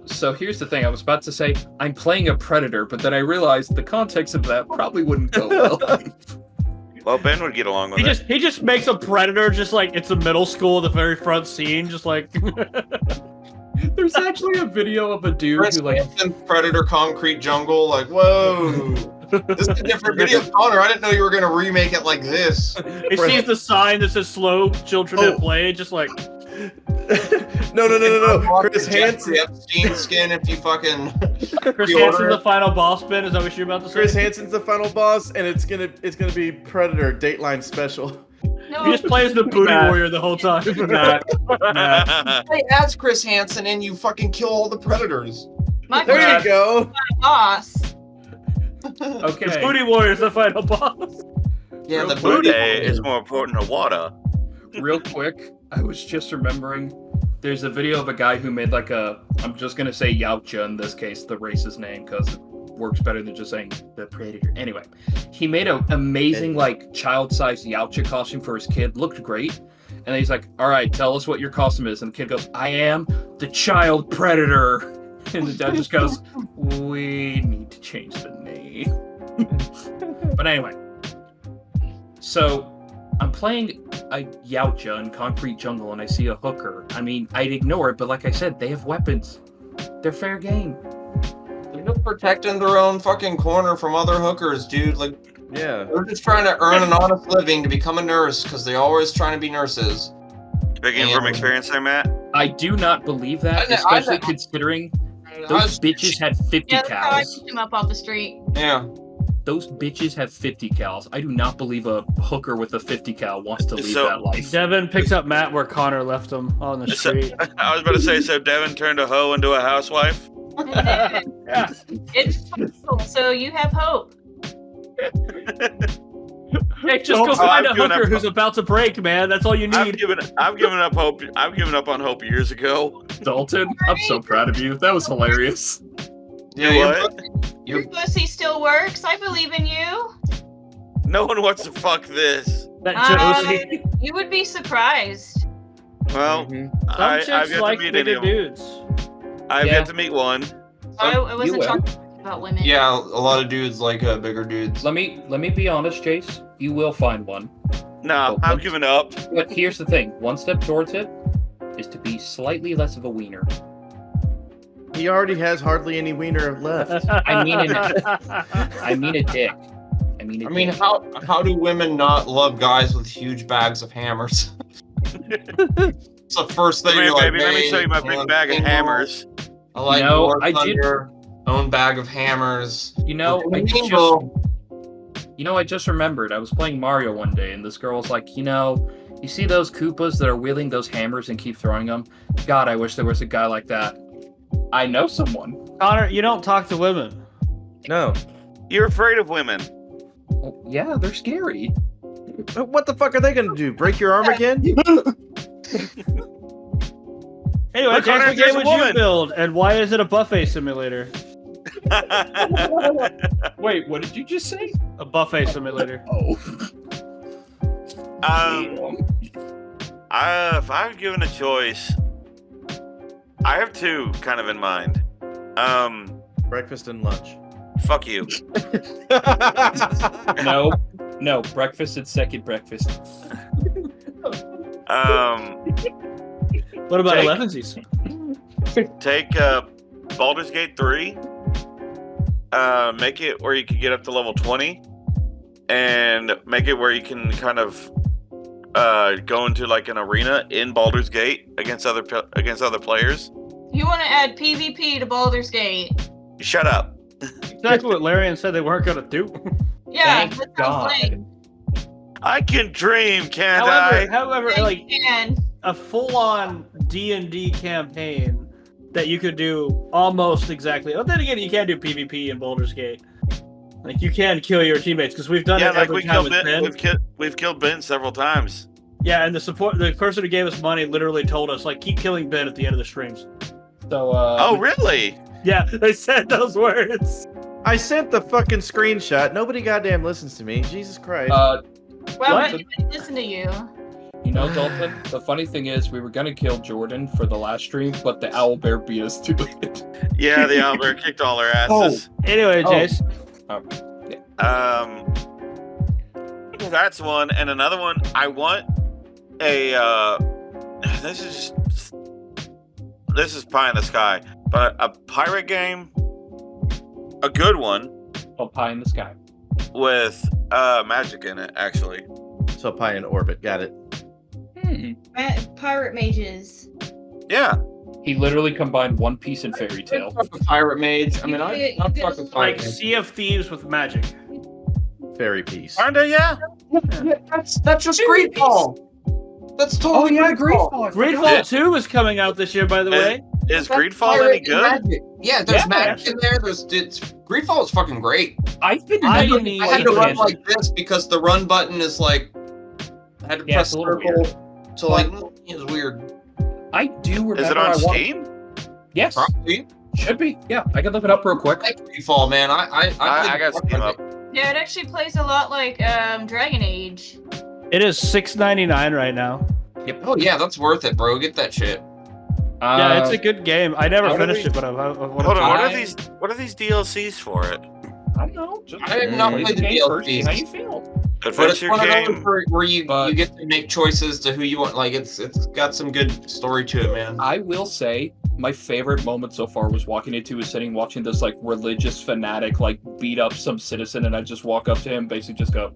So here's the thing. I was about to say I'm playing a predator, but then I realized the context of that probably wouldn't go well. Well, Ben would get along with it. He just makes a predator just like it's a middle school, the very front scene, just like. There's actually a video of a dude Chris who like. Hansen, Predator Concrete Jungle, like, whoa. This is a different video, Connor. I didn't know you were gonna remake it like this. He sees the sign that says "Slow Children at Play," just like. No. Chris Hansen. Epstein skin if you fucking. Chris Hansen's the final boss, Ben. Is that what you're about to say? Chris Hansen's the final boss, and it's gonna be Predator Dateline special. No, He just plays the booty warrior the whole time. Hey, as Chris Hansen, and you fucking kill all the predators. my There you go. boss. Okay. The booty warrior's the final boss. Yeah, the Booty booty. is more important than water. Real quick, I was just remembering. There's a video of a guy who made like a. I'm just gonna say Yautja in this case, the race's name, because it works better than just saying the predator. Anyway, he made an amazing like child-sized Yautja costume for his kid. Looked great. And then he's like, "All right, tell us what your costume is." And the kid goes, "I am the child predator." And the dad just goes, "We need to change the name." But anyway, so I'm playing a Yautja in Concrete Jungle and I see a hooker. I mean, I'd ignore it, but like I said, they have weapons. They're fair game. They're just protecting their own fucking corner from other hookers, dude. Like, Yeah. they're just trying to earn an honest living to become a nurse because they're always trying to be nurses. Speaking from experience there, Matt. I do not believe that, especially considering those bitches had 50 Yeah, that's how I cows. picked him up off the street. Yeah. those bitches have 50 cals. I do not believe a hooker with a 50 cal wants to leave So- that life. Devin picked up Matt where Connor left him on the So- street. I was about to say, so Devin turned a hoe into a housewife? Yeah. It's possible, so you have hope. Hey, just go Oh, find a I've given hooker up- who's about to break, man. That's all you I've need. given up hope. I've given up on hope years ago. Dalton, I'm so proud of you. That was hilarious. Yeah, What? Your pussy still works. I believe in you. No one wants to fuck this. That Uh, Josie. You would be surprised. Well, Mhm. Some I've chicks yet like to meet bigger any of them. dudes. I've Yeah. yet to meet one. I wasn't will. talking about women. Yeah, a lot of dudes like bigger dudes. Let me be honest, Chase. You will find one. Nah, I'm giving up. But here's the thing: one step towards it is to be slightly less of a wiener. He already has hardly any wiener left. I mean I mean a dick. I mean dick. how do women not love guys with huge bags of hammers? It's the first thing Come here, you're like, baby. Let me "Hey, show you my I big want bag of single. hammers. I like No, War I did- Thunder, own bag of hammers. You know, I just remembered. I was playing Mario one day, and this girl was like, you see those Koopas that are wielding those hammers and keep throwing them? God, I wish there was a guy like that. I know someone. Connor, you don't talk to women. No. You're afraid of women. Well, yeah, they're scary. What the fuck are they gonna do? Break your arm again? Anyway, Look, James, Connor, what there's game a would you woman. build, and why is it a buffet simulator? Wait, what did you just say? A buffet simulator. Oh. If I'm given a choice, I have two kind of in mind. Breakfast and lunch. Fuck you. No, breakfast and second breakfast. What about Jake. elevensies? Take Baldur's Gate 3, make it where you can get up to level 20, and make it where you can kind of go into like an arena in Baldur's Gate against other players. You want to add PvP to Baldur's Gate? Shut up. Exactly what Larian said they weren't gonna do. Yeah, Thank that sounds God. like. I can dream, can't However, Yeah, like you can. a full-on D&D campaign that you could do almost exactly. Well, then again, you can do PvP in Baldur's Gate. Like you can kill your teammates because we've done Yeah, it like every we time killed with Ben. Ben. We've killed Ben several times. Yeah, and the person who gave us money literally told us like keep killing Ben at the end of the streams. So, Oh, really? Yeah, they said those words. I sent the fucking screenshot. Nobody goddamn listens to me. Jesus Christ. Well, What? we didn't listen to you. Dalton, the funny thing is we were gonna kill Jordan for the last stream, but the owlbear beat us to it. Yeah, the Owlbear kicked all our asses. Anyway, Oh. Jace. That's one, and another one. I want a. This is pie in the sky, but a pirate game, a good one Oh, pie in the sky. with magic in it. Actually, So pie in orbit. Got it. Pirate mages. yeah. He literally combined One Piece and Fairy Tail. Fuck a pirate mage. I mean, I'm fucking Like pirate. Sea of Thieves with magic. Fairy piece. Kinda, yeah. That's just Greedfall. That's totally Greedfall. Greedfall 2 is coming out this year, by the way. Is Greedfall any good? Yeah, there's Yeah. magic in there. Greedfall is fucking great. I've been I never- need- I had to Yeah. run like this because the run button is like I had to Yeah, press it's a little circle to like it was weird. I do remember. Is it I on want- Steam? Yes, Probably. should be. Yeah, I can look it up real quick. I like Greedfall, man. I I got Steam up. Yeah, it actually plays a lot like Dragon Age. It is $6.99 right now. Oh yeah, that's worth it, bro. Get that shit. Yeah, it's a good game. I never how do finished we- it, but I want Hold to on. try. What are these DLCs for it? I don't know. Just I have not play played the game first, see DLCs. how you feel. But it's Adventure one of game. those where you But- get to make choices to who you want. Like it's got some good story to it, man. I will say my favorite moment so far was walking into a setting, watching this like religious fanatic like beat up some citizen, and I just walk up to him, basically just go,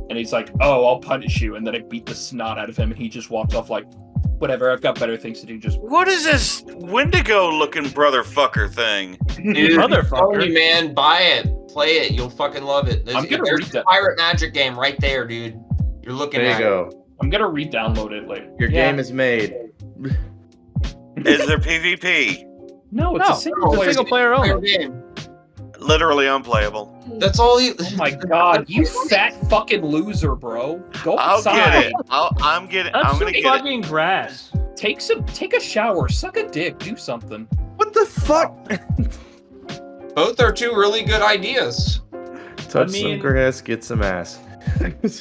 and he's like, "Oh, I'll punish you," and then I beat the snot out of him, and he just walks off like, "Whatever, I've got better things to do." Just What is this Wendigo looking brother fucker thing? Dude, I'm Motherfucker. telling you, man, buy it. Play it. You'll fucking love it. I'm gonna there's read a that. pirate magic game right there, dude. You're looking There at you go. I'm gonna re-download it later. Your game is made. Is there PvP? No, it's a single it's a player. single player it. only. Game. Literally unplayable. That's all you. Oh my god, you fat fucking loser, bro. Go I'll outside. get it. I'm That's gonna some get it. fucking grass. Take a shower, suck a dick, do something. What the fuck? Both are two really good ideas. Touch mean- some grass, get some ass.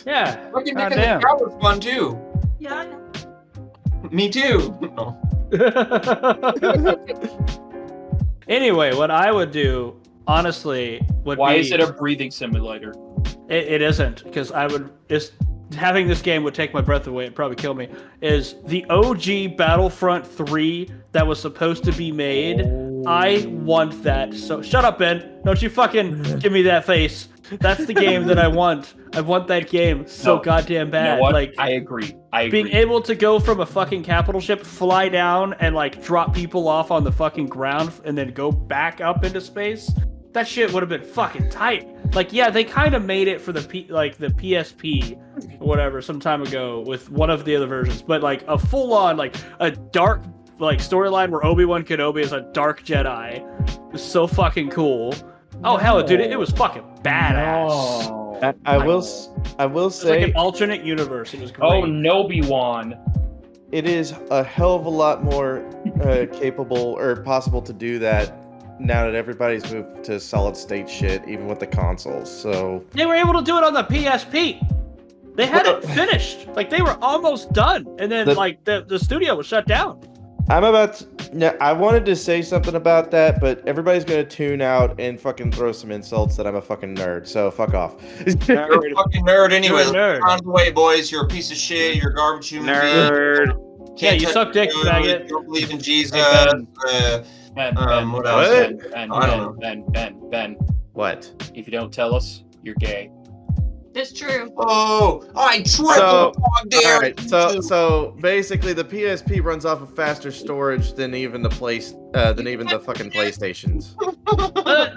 Yeah. Fucking God dick in damn. the shower's fun too. Yeah, I know. Me too. Oh. Anyway, what I would do, honestly, would Why be... is it a breathing simulator? It isn't, because I would just having this game would take my breath away. It'd probably kill me. Is the OG Battlefront 3 that was supposed to be made? I want that. So shut up, Ben. Don't you fucking give me that face. That's the game that I want. I want that game so No. goddamn You bad. know what? Like I agree. being able to go from a fucking capital ship, fly down, and like drop people off on the fucking ground, and then go back up into space. That shit would have been fucking tight. Like, yeah, they kind of made it for the the PSP or whatever some time ago with one of the other versions, but like a full-on like a dark like storyline where Obi-Wan Kenobi is a dark Jedi was so fucking cool. Oh hell, dude, it was fucking badass. No. I will It was like say an alternate universe. It was great. Oh, Nobi-Wan. it is a hell of a lot more capable or possible to do that now that everybody's moved to solid state shit, even with the consoles. So They were able to do it on the PSP. They had it finished. Like they were almost done, and then like the studio was shut down. I'm about to, yeah, I wanted to say something about that, but everybody's gonna tune out and fucking throw some insults that I'm a fucking nerd. So fuck off. You're a fucking nerd anyway. You're a nerd. Out of the way, boys. You're a piece of shit. You're a garbage human being. Nerd. Yeah, you touch suck dick, food, faggot. You don't believe in Jesus. Ben. Uh, Ben, what else? Ben. What? If you don't tell us, you're gay. It's true. oh, I triple So, dog dare. All right, so basically, the PSP runs off of faster storage than even the fucking PlayStations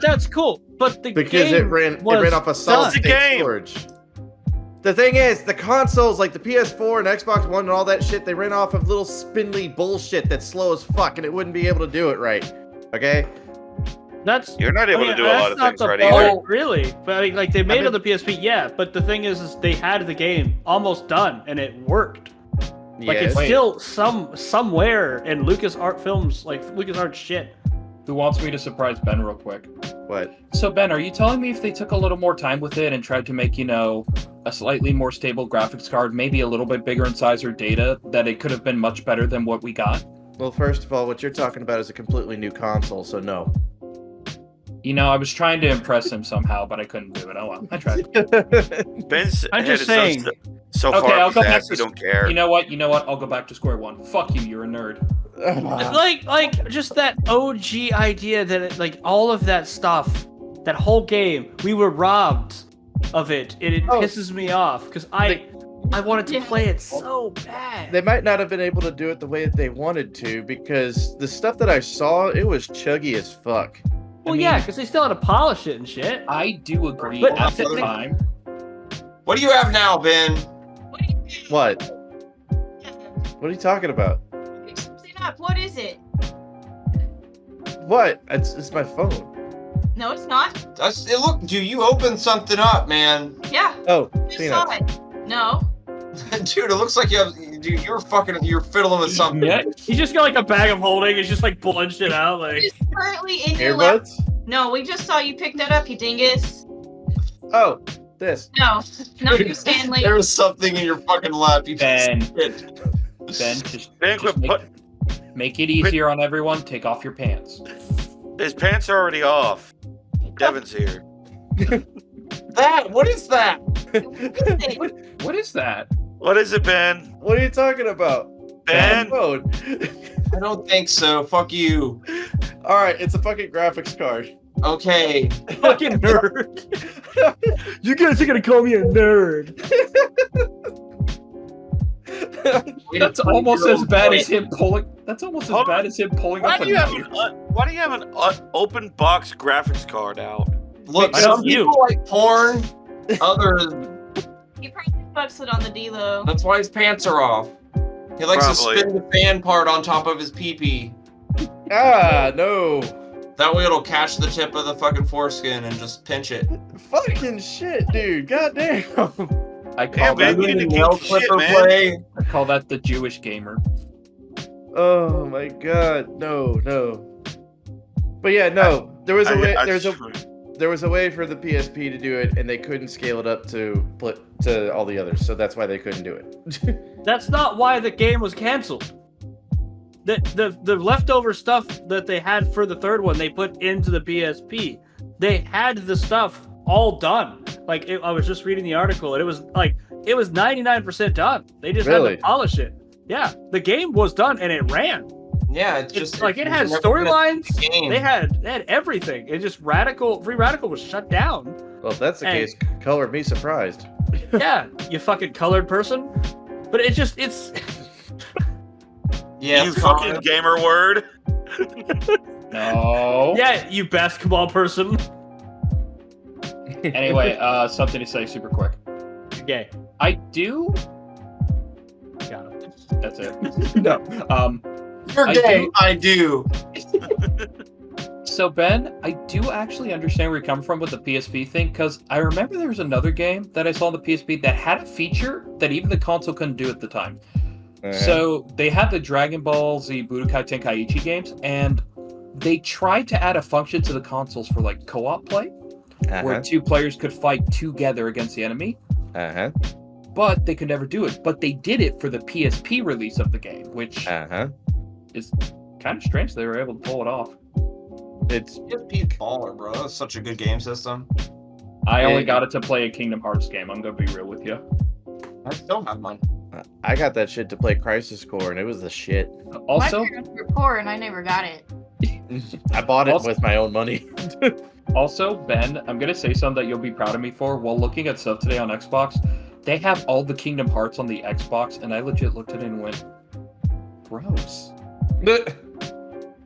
That's cool, but the because game it ran was off of solid done. It's a state game. storage. The thing is, the consoles like the PS4 and Xbox One and all that shit, they ran off of little spindly bullshit that's slow as fuck, and it wouldn't be able to do it right. Okay. That's You're not able to do a that's lot of not things the right point, either. really. But I mean, like they made it mean- on the PSP, yeah. But the thing is they had the game almost done, and it worked. Like it's Yes. still somewhere in LucasArts like LucasArts shit. Who wants me to surprise Ben real quick? What? So Ben, are you telling me if they took a little more time with it and tried to make, a slightly more stable graphics card, maybe a little bit bigger in size or data, that it could have been much better than what we got? Well, first of all, what you're talking about is a completely new console, so no. I was trying to impress him somehow, but I couldn't do it. Oh well, I tried. Ben's I'm head just is saying. so Okay, far I'll up go his back ass, to you don't care. You know what? I'll go back to square one. Fuck you, you're a nerd. Like just that OG idea that like all of that stuff, that whole game, we were robbed of it. It pisses me off because I wanted to play it so bad. They might not have been able to do it the way that they wanted to because the stuff that I saw, it was chuggy as fuck. Well, yeah, because they still had to polish it and shit. I do agree But at the technic- time. What do you have now, Ben? What do you What? What are you talking about? pick something up? What is it? What? It's my phone. No, it's not. Look, dude, you opened something up, man. Yeah, Oh, just saw peanuts. it. No. Dude, it looks like dude, you're fiddling with something. Yeah. He's just got like a bag of holding. He's just like pulling shit out. Like It's currently in your lap. Earbuds? No, we just saw you pick that up, you dingus. Oh, this. No, not you, Stanley. There was something in your fucking lap. You Ben. just did. Ben, just Ben, quit make it easier on everyone. Take off your pants. His pants are already off. Devin's here. What is that? What is that? What is it, Ben? What are you talking about? Ben? Phone. I don't think so. Fuck you. All right, it's a fucking graphics card. Okay. fucking nerd. You guys are gonna call me a nerd. That's almost as bad as him pulling. That's almost as Hold bad on. as him pulling Why up do a you have knife. an open box graphics card out? Look, I know some you. people like porn. Others, He probably fucks it on the D-Lo. that's why his pants are off. He likes Probably. to spin the fan part on top of his pee-pee. No. That way it'll catch the tip of the fucking foreskin and just pinch it. Fucking shit, dude. Goddamn. I Damn, call man, that you Doing into nail kinky shit, clipper man. play. I call that the Jewish gamer. Oh my god. No. But yeah, no. There was a way. There was a way for the PSP to do it, and they couldn't scale it up to all the others, so that's why they couldn't do it. That's not why the game was canceled. The leftover stuff that they had for the third one, they put into the PSP. They had the stuff all done. Like I was just reading the article, and it was 99% done. They just had Really? to polish it. Yeah, the game was done and it ran. Yeah, it's It's just like it had never gonna storylines. be a game. They had everything. It just Free Radical was shut down. Well, if that's the Hey. case, color me surprised. Yeah, you fucking colored person. But it's Yeah, You fucking gamer word. No. yeah, you basketball person. Anyway, something to say super quick. You're gay. I do. Got him. That's it. No. You're I gay. do- I do. So Ben, I do actually understand where you're coming from with the PSP thing, because I remember there was another game that I saw on the PSP that had a feature that even the console couldn't do at the time. So they had the Dragon Ball Z Budokai Tenkaichi games, and they tried to add a function to the consoles for like co-op play, where two players could fight together against the enemy, but they could never do it. But they did it for the PSP release of the game, which is kind of strange they were able to pull it off. It's Just Pete Baller, bro. That's such a good game system. I only got it to play a Kingdom Hearts game. I'm gonna be real with you. I still have mine. I got that shit to play Crisis Core, and it was the shit. Also, My parents were poor and I never got it. I bought it Also- with my own money. Also, Ben, I'm gonna say something that you'll be proud of me for. While looking at stuff today on Xbox, they have all the Kingdom Hearts on the Xbox, and I legit looked at it and went, "Gross."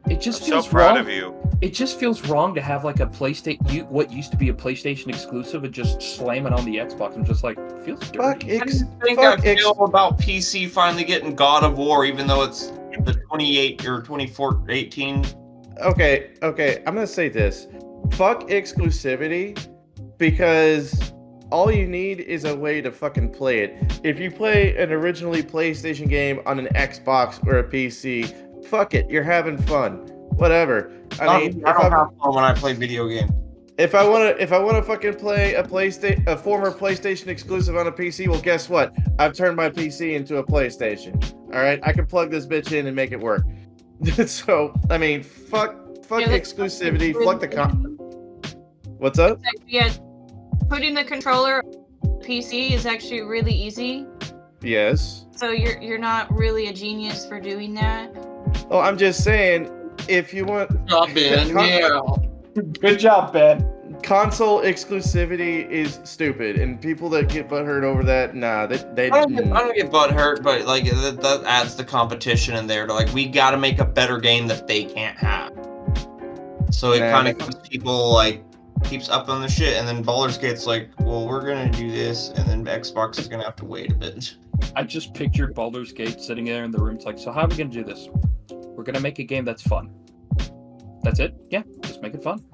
It just I'm so feels proud wrong. of you. It just feels wrong to have like a PlayStation, what used to be a PlayStation exclusive, and just slam it on the Xbox. I'm just like, feels dirty. Fuck I X. think I feel about PC finally getting God of War, even though it's the 28 or 18. Okay, I'm gonna say this. Fuck exclusivity, because all you need is a way to fucking play it. If you play an originally PlayStation game on an Xbox or a PC, fuck it, you're having fun. Whatever. I mean, I don't have fun when I play video game. if I wanna fucking play a former PlayStation exclusive on a PC, well, guess what? I've turned my PC into a PlayStation. All right, I can plug this bitch in and make it work. So, I mean, fuck Yeah, that's exclusivity. really Fuck the What's up? Yeah, putting the controller on the PC is actually really easy. Yes. So you're not really a genius for doing that. Oh, I'm just saying, if you want Job, Ben. Yeah. Good job, Ben. console exclusivity is stupid, and people that get butthurt over that, nah, they I don't get butt hurt, but like that adds the competition in there to like we got to make a better game that they can't have. So it Nah, kind of keeps people like keeps up on the shit, and then Baldur's Gate's like, well, we're gonna do this, and then Xbox is gonna have to wait a bit. I just pictured Baldur's Gate sitting there in the room. It's like, so how are we gonna do this? We're gonna make a game that's fun. That's it? Yeah, just make it fun.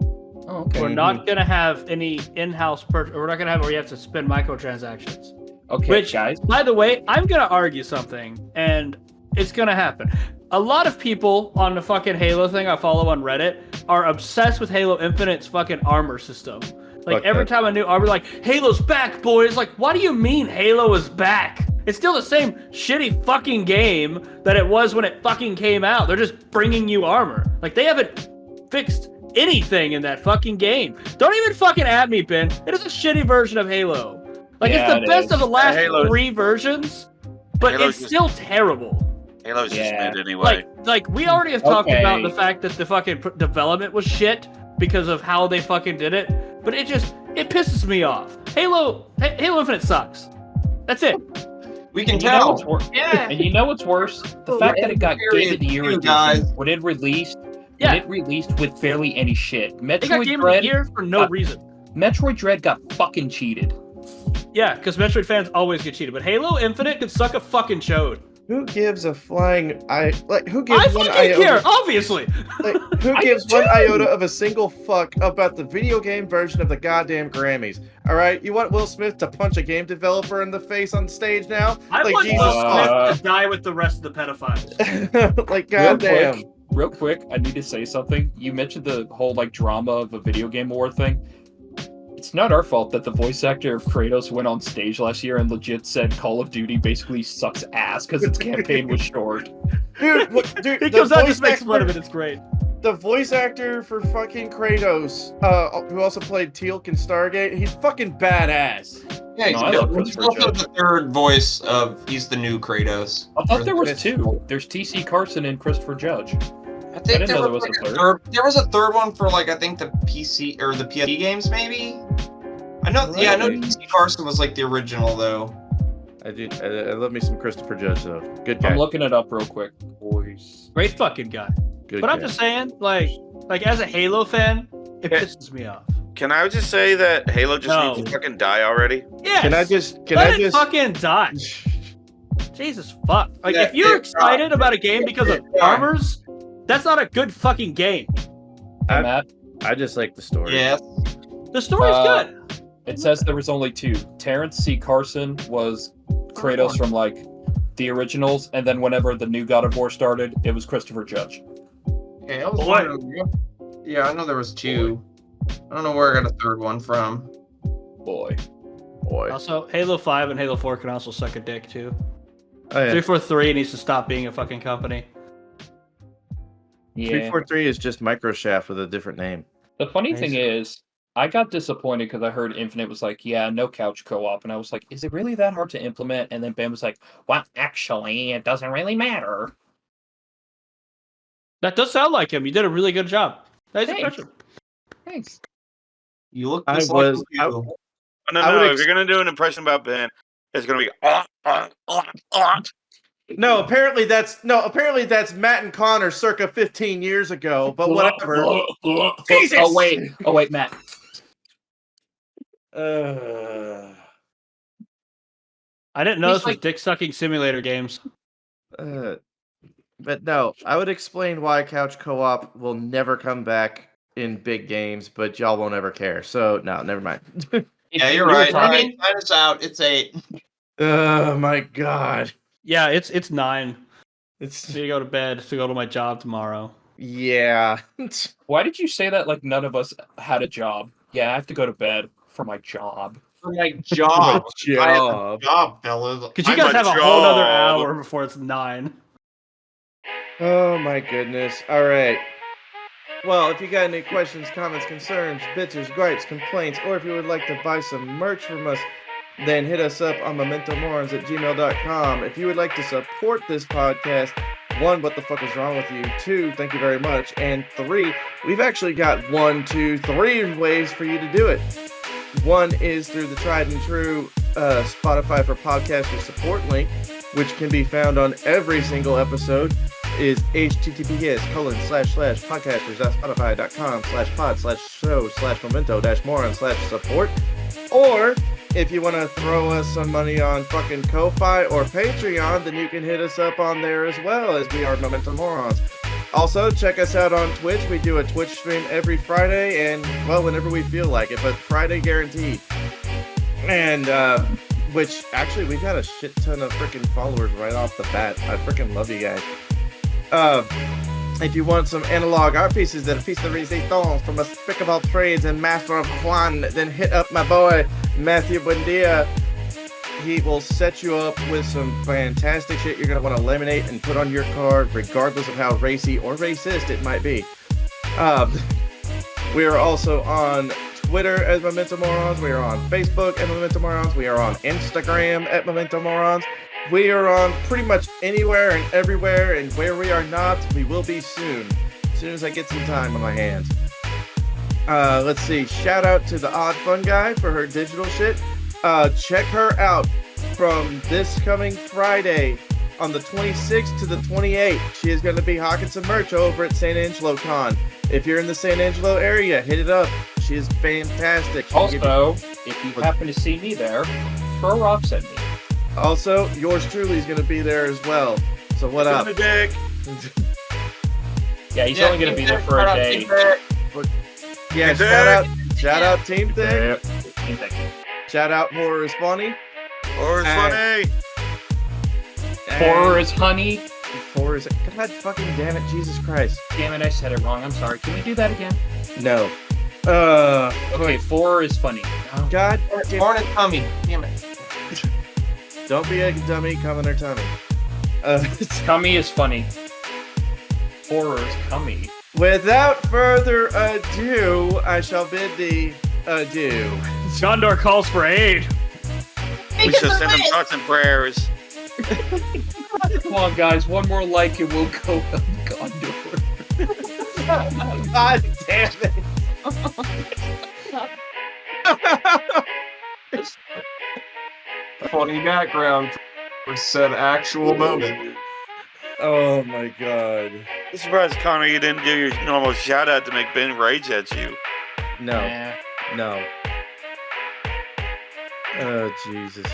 Oh, okay. We're not gonna have any in-house we're not gonna have where you have to spend microtransactions. Okay, Which, guys. by the way, I'm gonna argue something, and it's gonna happen. A lot of people on the fucking Halo thing I follow on Reddit are obsessed with Halo Infinite's fucking armor system. Like Fuck every that. time a new armor, like Halo's back, boys. Like, what do you mean Halo is back? It's still the same shitty fucking game that it was when it fucking came out. They're just bringing you armor. Like they haven't fixed anything in that fucking game. Don't even fucking at me, Ben. It is a shitty version of Halo. Like Yeah, it's the it best is. of the last Halo- 3 versions, but Halo's it's just- still terrible. Halo's just Yeah. mid anyway. Like we already have talked Okay. about the fact that the fucking development was shit because of how they fucking did it, but it pisses me off. Halo Infinite sucks. That's it. We can And you know tell. what's wor- Yeah. And you know what's worse? The fact that it got Game of the Year You edition guys. when it released. Yeah. When it released with barely any shit. They got Metroid Game of the Dread. Year for no reason. Metroid Dread got fucking cheated. Yeah, because Metroid fans always get cheated, but Halo Infinite could suck a fucking chode. Who gives a flying who I gives one fucking iota? care, obviously. Like, who gives one iota of a single fuck about the video game version of the goddamn Grammys? All right, you want Will Smith to punch a game developer in the face on stage now? I Like, want Jesus Will Smith fuck. to die with the rest of the pedophiles. like, goddamn. Real quick, I need to say something. You mentioned the whole like drama of a video game award thing. It's not our fault that the voice actor of Kratos went on stage last year and legit said Call of Duty basically sucks ass because its campaign was short. Dude, He the comes out and voice just makes actor- fun of it. It's great. The voice actor for fucking Kratos, who also played Teal'c in Stargate, he's fucking badass. Yeah, No, I love he's Christopher also Judge. the third voice of. He's the new Kratos. I thought there was two. There's T.C. Carson and Christopher Judge. I think didn't know there was like a third. There was a third one for like I think the PC or the PSP games maybe. I know. Yeah, I know. Really? PC Carson was like the original though. I love me some Christopher Judge though. Good guy. I'm looking it up real quick. Voice. Great fucking guy. Good But guy. I'm just saying, like as a Halo fan, it pisses me off. Can I just say that Halo just No. needs to fucking die already? Yes. Can I just Let it fucking die. Jesus fuck. Like Yeah, if you're yeah, excited about a game because of yeah. armors, that's not a good fucking game. Hey, Matt, I just like the story. Yeah. The story's good. it says there was only two. Terrence C. Carson was Kratos from like the originals, and then whenever the new God of War started, it was Christopher Judge. Okay, I was Boy. wondering. Yeah, I know there was two. I don't know where I got a third one from. Boy. Boy. Also, Halo 5 and Halo 4 can also suck a dick too. Oh, yeah. 343 needs to stop being a fucking company. Yeah. 343 is just Microshaft with a different name. The funny Nice. thing is, I got disappointed because I heard Infinite was like, yeah, no couch co-op, and I was like, is it really that hard to implement? And then Ben was like, well, actually, it doesn't really matter. That does sound like him. You did a really good job. That's Thanks. impressive. Thanks. You look I just was- like you. No, I would if you're gonna do an impression about Ben, it's gonna be. No, apparently that's Matt and Connor circa 15 years ago, but whatever. Jesus! Oh wait, Matt. Uh, I didn't know He's this was like- dick sucking simulator games. but no, I would explain why couch co-op will never come back in big games, but y'all won't ever care. So no, never mind. Yeah, you're right. I mean, sign us out. It's 8. Oh my god. Yeah, it's 9. It's To go to bed to go to my job tomorrow. yeah. Why did you say that like none of us had a job? Yeah, I have to go to bed for my job. For my job. Job. I have a job, fellas. Because you I'm guys a have a whole other job. hour before it's 9. Oh my goodness. All right. Well, if you got any questions, comments, concerns, bitches, gripes, complaints, or if you would like to buy some merch from us, then hit us up on mementomorons@gmail.com. If you would like to support this podcast, 1, what the fuck is wrong with you? 2, thank you very much. And 3, we've actually got 3 ways for you to do it. 1 is through the tried and true Spotify for Podcaster support link, which can be found on every single episode, is https://podcasters.spotify.com/pod/show/memento-moron/support. Or if you want to throw us some money on fucking Ko-Fi or Patreon, then you can hit us up on there as well, as we are Memento Morons. Also, check us out on Twitch. We do a Twitch stream every Friday, and, well, whenever we feel like it, but Friday guaranteed. And, which, actually, we got a shit ton of freaking followers right off the bat. I freaking love you guys. If you want some analog art pieces that are piece de resistance from a spick of all trades and master of Juan, then hit up my boy, Matthew Buendia. He will set you up with some fantastic shit you're going to want to laminate and put on your card, regardless of how racy or racist it might be. We are also on Twitter as Memento Morons. We are on Facebook at Memento Morons. We are on Instagram at Memento Morons. We are on pretty much anywhere and everywhere, and where we are not, we will be soon. As soon as I get some time on my hands. Let's see. Shout out to the Odd Fun Guy for her digital shit. Check her out from this coming Friday on the 26th to the 28th. She is going to be hawking some merch over at St. Angelo Con. If you're in the St. Angelo area, hit it up. She is fantastic. Also, if you happen to see me there, throw rocks at me. Also, yours truly is going to be there as well. So what up? Dick. Yeah, he's only gonna be there for a day. Yeah, shout out Team Thick. Shout out Horror is Funny. Horror is funny. Horror is honey. Horror is... God fucking damn it, Jesus Christ. Damn it, I said it wrong. I'm sorry. Can we do that again? No. Okay, 4 is funny. God damn Born in tummy. Damn it. Don't be a dummy, come in her tummy. Cummy is funny. Horror is cummy. Without further ado, I shall bid thee adieu. Gondor calls for aid. We should send them thoughts and prayers. Come on, guys. One more like and we'll go up Gondor. God damn it. Funny background for said actual moment. Oh my god. I'm surprised, Connor, you didn't do your normal shout out to make Ben rage at you. No. Nah. No. Oh, Jesus.